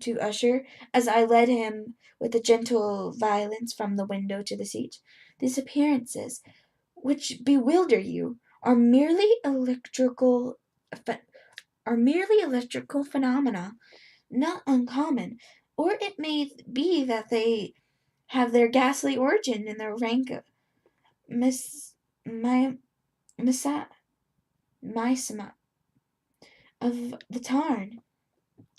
to Usher, as I led him with a gentle violence from the window to the seat. These appearances, which bewilder you, are merely electrical phenomena, not uncommon, or it may be that they have their ghastly origin in the rank of mis, my, misa, misema of the tarn.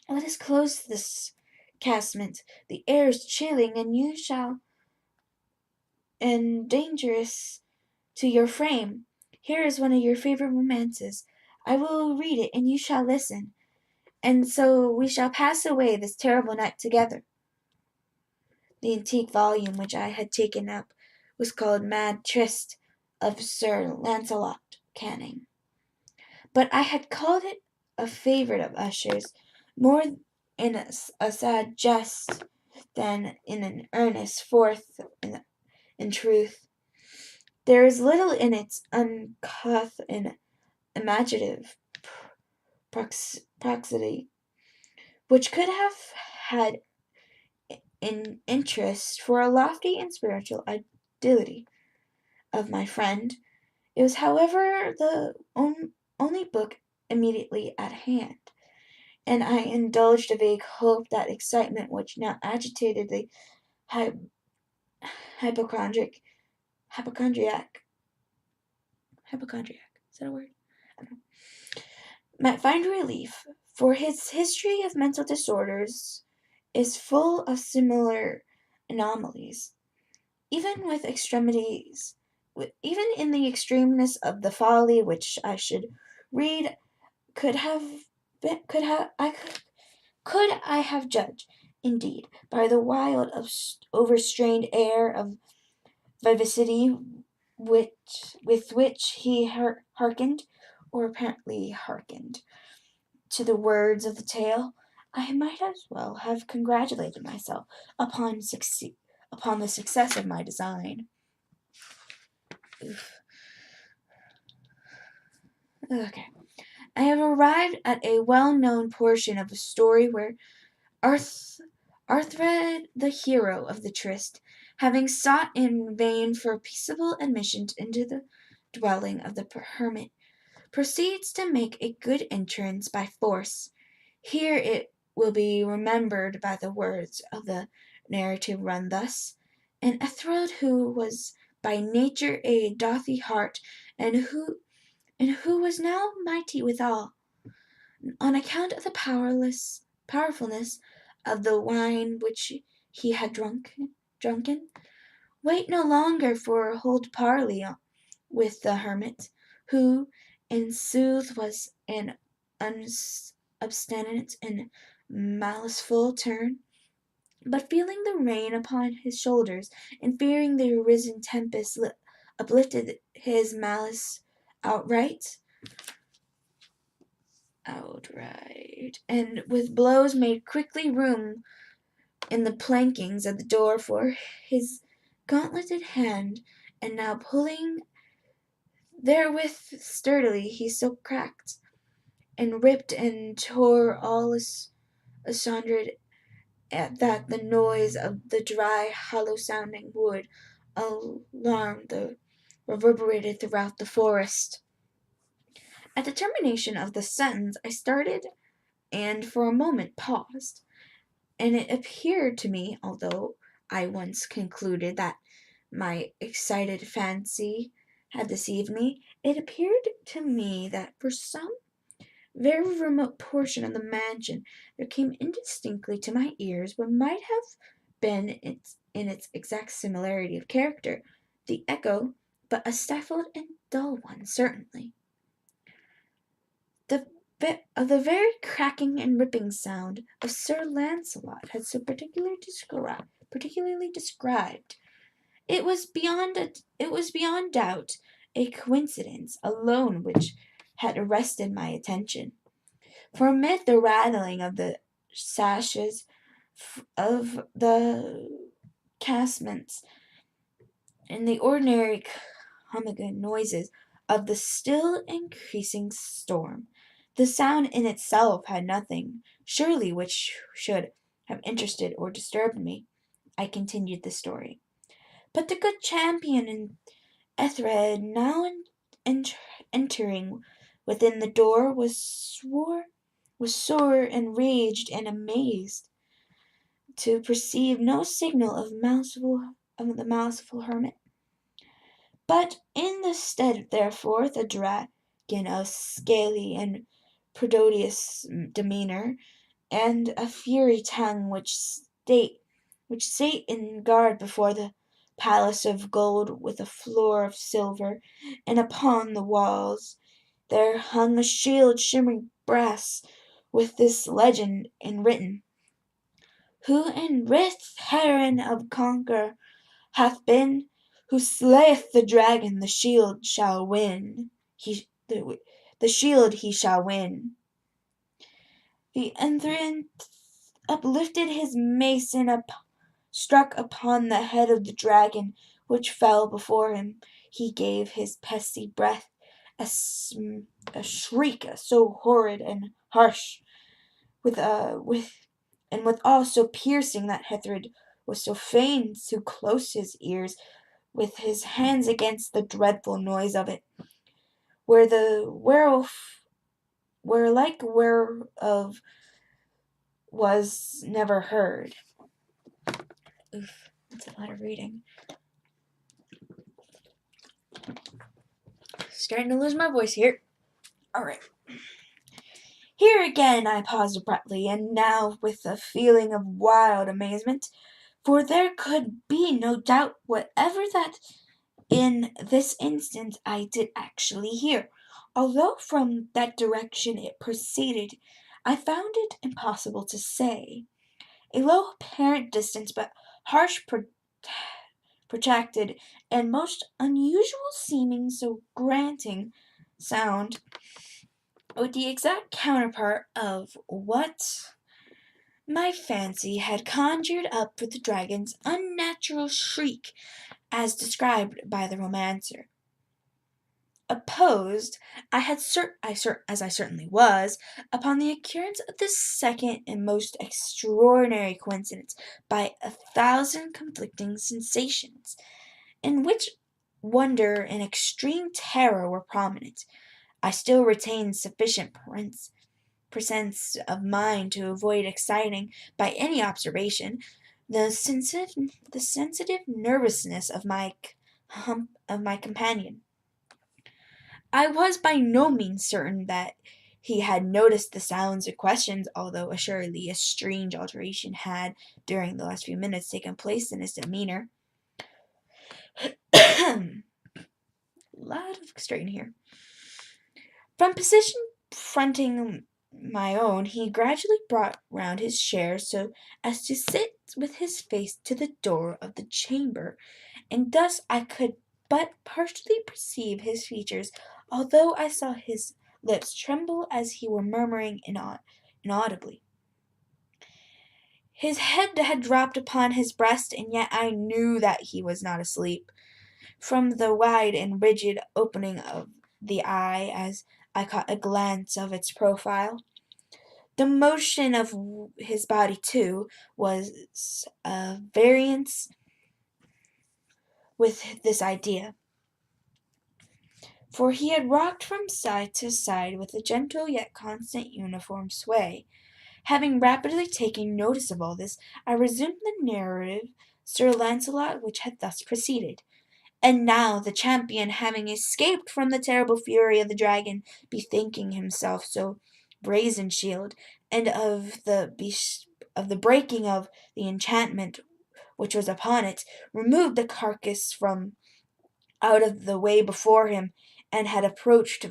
Let us close this casement. The air is chilling, and dangerous to your frame. Here is one of your favorite romances. I will read it, and you shall listen, and so we shall pass away this terrible night together. The antique volume which I had taken up was called Mad Trist of Sir Lancelot Canning, but I had called it a favourite of Usher's, more in a sad jest than in an earnest forth in truth. There is little in its uncouth and imaginative prosody which could have had an interest for a lofty and spiritual ideality of my friend. It was, however, the only book immediately at hand, and I indulged a vague hope that excitement which now agitated the hypochondriac hypochondriac, is that a word? I don't know. Might find relief, for his history of mental disorders is full of similar anomalies. Even with extremities, even in the extremeness of the folly which I should read, could have been, could I have judged, indeed, by the wild, overstrained air of vivacity with which he hearkened, or apparently hearkened, to the words of the tale, I might as well have congratulated myself upon the success of my design. Oof. Okay. I have arrived at a well-known portion of a story where Arthred, the hero of the tryst, having sought in vain for peaceable admission into the dwelling of the hermit, proceeds to make a good entrance by force. Here it will be remembered by the words of the narrative run thus: And Ethelred, who was by nature a doughty heart, and who was now mighty withal, on account of the powerfulness of the wine which he had drunken, wait no longer for hold parley with the hermit, who, In sooth was an obstinate and maliceful turn, but feeling the rain upon his shoulders, and fearing the arisen tempest uplifted his malice outright, and with blows made quickly room in the plankings of the door for his gauntleted hand, and now pulling therewith sturdily, he so cracked and ripped and tore all asunder at that the noise of the dry, hollow-sounding wood alarmed the reverberated throughout the forest. At the termination of the sentence I started and for a moment paused, and it appeared to me, although I once concluded that my excited fancy had deceived me, it appeared to me that for some very remote portion of the mansion there came indistinctly to my ears what might have been in its exact similarity of character the echo, but a stifled and dull one certainly, the of the very cracking and ripping sound of Sir Lancelot had so particularly described. It was beyond doubt a coincidence alone which had arrested my attention. For amid the rattling of the sashes of the casements and the ordinary comical noises of the still increasing storm, the sound in itself had nothing, surely, which should have interested or disturbed me. I continued the story. But the good champion and Ethelred, now entering within the door, was sore enraged and amazed to perceive no signal of the maliceful hermit. But in the stead therefore the dragon of scaly and prodigious demeanour, and a fury tongue which sate in guard before the palace of gold with a floor of silver, and upon the walls there hung a shield shimmering brass with this legend enwritten: Who in Rith Heron of Conquer hath been, who slayeth the dragon, the shield shall win. The shield he shall win. The entrant uplifted his mace and struck upon the head of the dragon, which fell before him. He gave his pesty breath a shriek so horrid and harsh, with withal so piercing, that Hethred was so fain to close his ears with his hands against the dreadful noise of it, where like whereof was never heard. Oof, that's a lot of reading. Starting to lose my voice here. Alright. Here again I paused abruptly, and now with a feeling of wild amazement, for there could be no doubt whatever that in this instance I did actually hear, although from that direction it proceeded. I found it impossible to say. A low apparent distance, but harsh, protracted, and most unusual seeming, so granting sound, with the exact counterpart of what my fancy had conjured up for the dragon's unnatural shriek as described by the romancer. Opposed, as I certainly was, upon the occurrence of this second and most extraordinary coincidence, by 1,000 conflicting sensations, in which wonder and extreme terror were prominent, I still retained sufficient presence of mind to avoid exciting, by any observation, the sensitive nervousness of my companion. I was by no means certain that he had noticed the sounds or questions, although assuredly a strange alteration had, during the last few minutes, taken place in his demeanour. Lot of strain here. From position fronting my own, he gradually brought round his chair so as to sit with his face to the door of the chamber, and thus I could but partially perceive his features, although I saw his lips tremble as he were murmuring inaudibly. His head had dropped upon his breast, and yet I knew that he was not asleep. From the wide and rigid opening of the eye, as I caught a glance of its profile, the motion of his body, too, was a variance with this idea, for he had rocked from side to side with a gentle yet constant uniform sway. Having rapidly taken notice of all this, I resumed the narrative Sir Launcelot which had thus proceeded. And now the champion, having escaped from the terrible fury of the dragon, bethinking himself so brazen shield, and of the breaking of the enchantment which was upon it, removed the carcass from out of the way before him, and had approached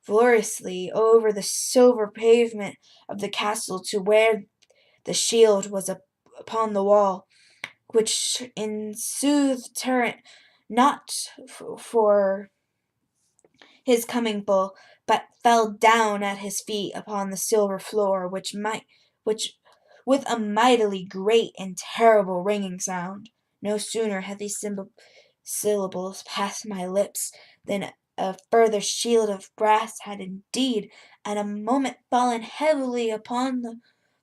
valorously over the silver pavement of the castle to where the shield was upon the wall, which in sooth turret not for his coming full, but fell down at his feet upon the silver floor, which with a mightily great and terrible ringing sound. No sooner had these syllables passed my lips than a further shield of brass had indeed at a moment fallen heavily upon the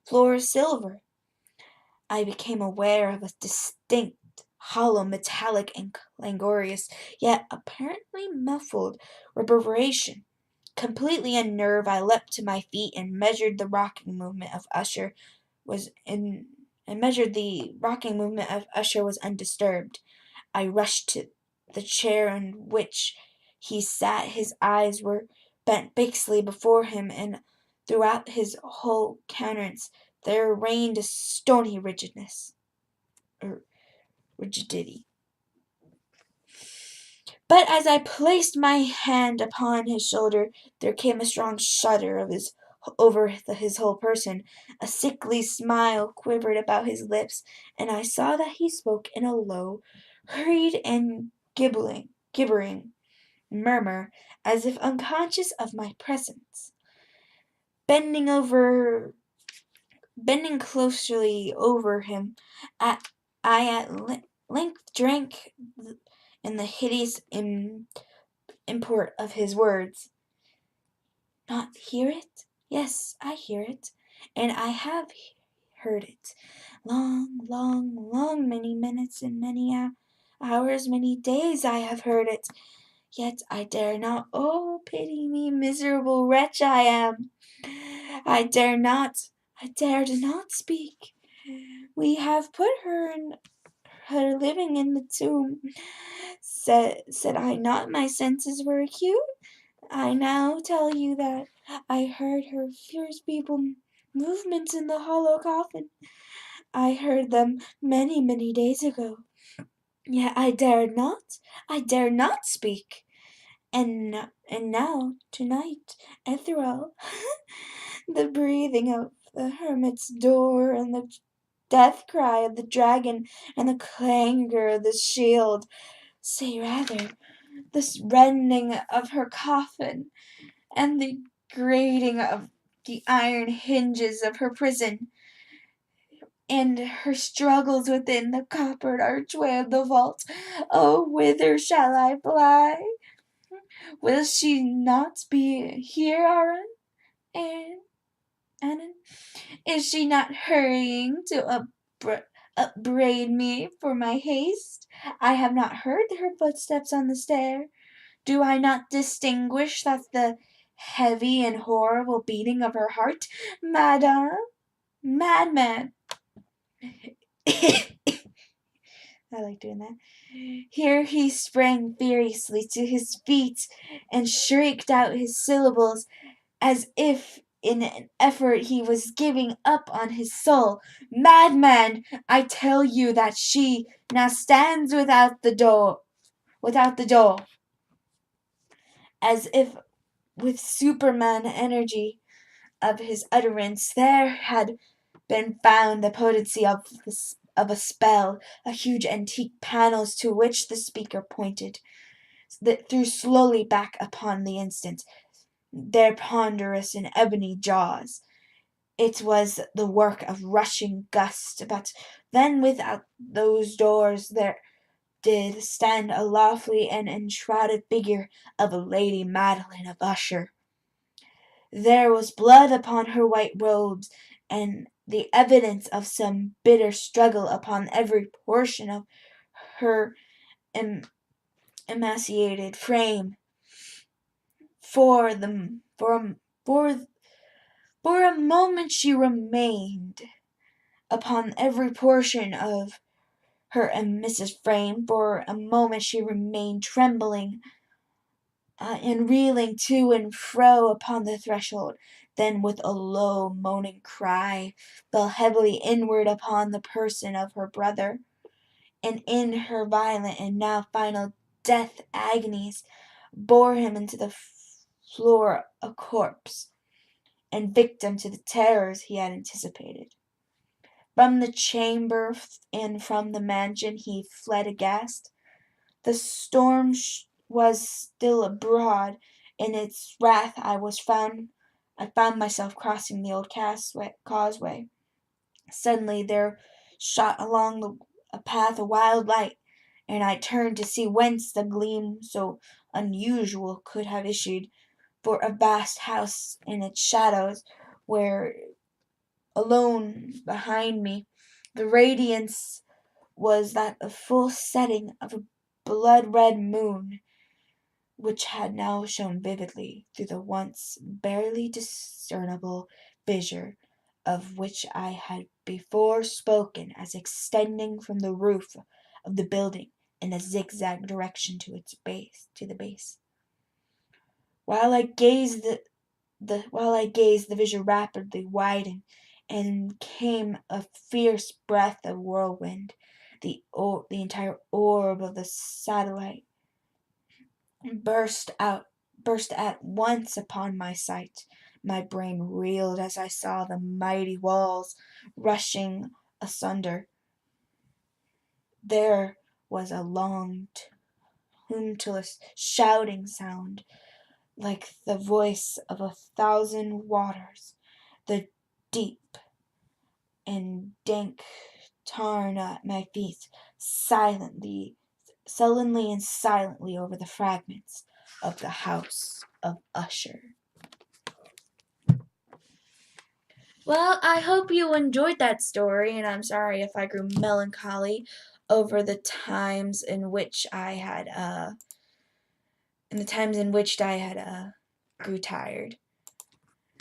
floor of silver. I became aware of a distinct, hollow, metallic, and clangorous, yet apparently muffled reverberation. Completely unnerved, I leapt to my feet and measured the rocking movement of Usher was undisturbed. I rushed to the chair in which he sat. His eyes were bent fixedly before him, and throughout his whole countenance there reigned a stony rigidity. But as I placed my hand upon his shoulder, there came a strong shudder over his whole person. A sickly smile quivered about his lips, and I saw that he spoke in a low, hurried, and gibbering murmur, as if unconscious of my presence. Bending closely over him, I at length drank in the hideous import of his words. Not hear it? Yes, I hear it, and I have heard it. Long, many minutes and many hours, many days I have heard it. Yet I dare not. Oh, pity me, miserable wretch I am. I dare not speak. We have put her living in the tomb. Said I not my senses were acute? I now tell you that I heard her fierce feeble movements in the hollow coffin. I heard them many days ago. Yet I dare not speak. And now, tonight, Ethereal, the breathing of the hermit's door, and the death cry of the dragon, and the clangor of the shield, say rather, this rending of her coffin, and the grating of the iron hinges of her prison, and her struggles within the coppered archway of the vault. Oh, whither shall I fly? Will she not be here, Aaron? And Annan? Is she not hurrying to upbraid me for my haste? I have not heard her footsteps on the stair. Do I not distinguish that the heavy and horrible beating of her heart? Madame, madman. I like doing that. Here he sprang furiously to his feet and shrieked out his syllables as if in an effort he was giving up on his soul. Madman, I tell you that she now stands without the door, as if with Superman energy of his utterance, there had been found the potency of a spell, a huge antique panels to which the speaker pointed, that threw slowly back upon the instant their ponderous and ebony jaws. It was the work of rushing gust, but then without those doors there did stand a lofty and enshrouded figure of a Lady Madeline of Usher. There was blood upon her white robes, and the evidence of some bitter struggle upon every portion of her emaciated frame. For the for a moment she remained upon every portion of her and Mrs. Frame. For a moment she remained trembling and reeling to and fro upon the threshold, then with a low moaning cry fell heavily inward upon the person of her brother, and in her violent and now final death agonies bore him into the floor a corpse, and victim to the terrors he had anticipated. From the chamber and from the mansion he fled aghast. The storm was still abroad. In its wrath I found myself crossing the old causeway. Suddenly there shot along a path a wild light, and I turned to see whence the gleam so unusual could have issued. For a vast house in its shadows, where alone behind me the radiance was that of full setting of a blood-red moon, which had now shone vividly through the once barely discernible fissure of which I had before spoken as extending from the roof of the building in a zigzag direction to the base. While I gazed, the vision rapidly widened, and came a fierce breath of whirlwind. The entire orb of the satellite burst at once upon my sight. My brain reeled as I saw the mighty walls rushing asunder. There was a long, tumultuous shouting sound, like the voice of 1,000 waters. The deep and dank tarn at my feet, sullenly and silently over the fragments of the house of Usher. Well, I hope you enjoyed that story, and I'm sorry if I grew melancholy over the times in which I grew tired.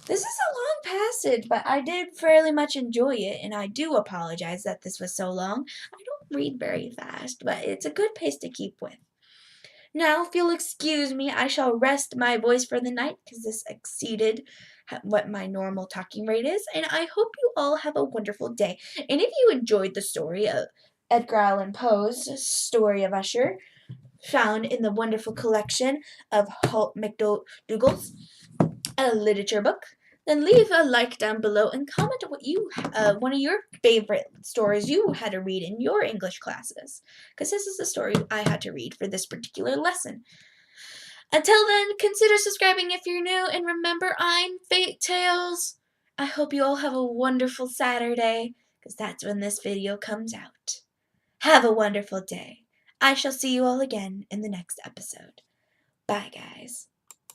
This is a long passage, but I did fairly much enjoy it, and I do apologize that this was so long. I don't read very fast, but it's a good pace to keep with. Now, if you'll excuse me, I shall rest my voice for the night, because this exceeded what my normal talking rate is, and I hope you all have a wonderful day. And if you enjoyed the story of Edgar Allan Poe's Story of Usher, found in the wonderful collection of Holt McDougall's literature book, then leave a like down below and comment one of your favorite stories you had to read in your English classes, because this is the story I had to read for this particular lesson. Until then, consider subscribing if you're new, and remember, I'm Fate Tales. I hope you all have a wonderful Saturday, because that's when this video comes out. Have a wonderful day. I shall see you all again in the next episode. Bye, guys.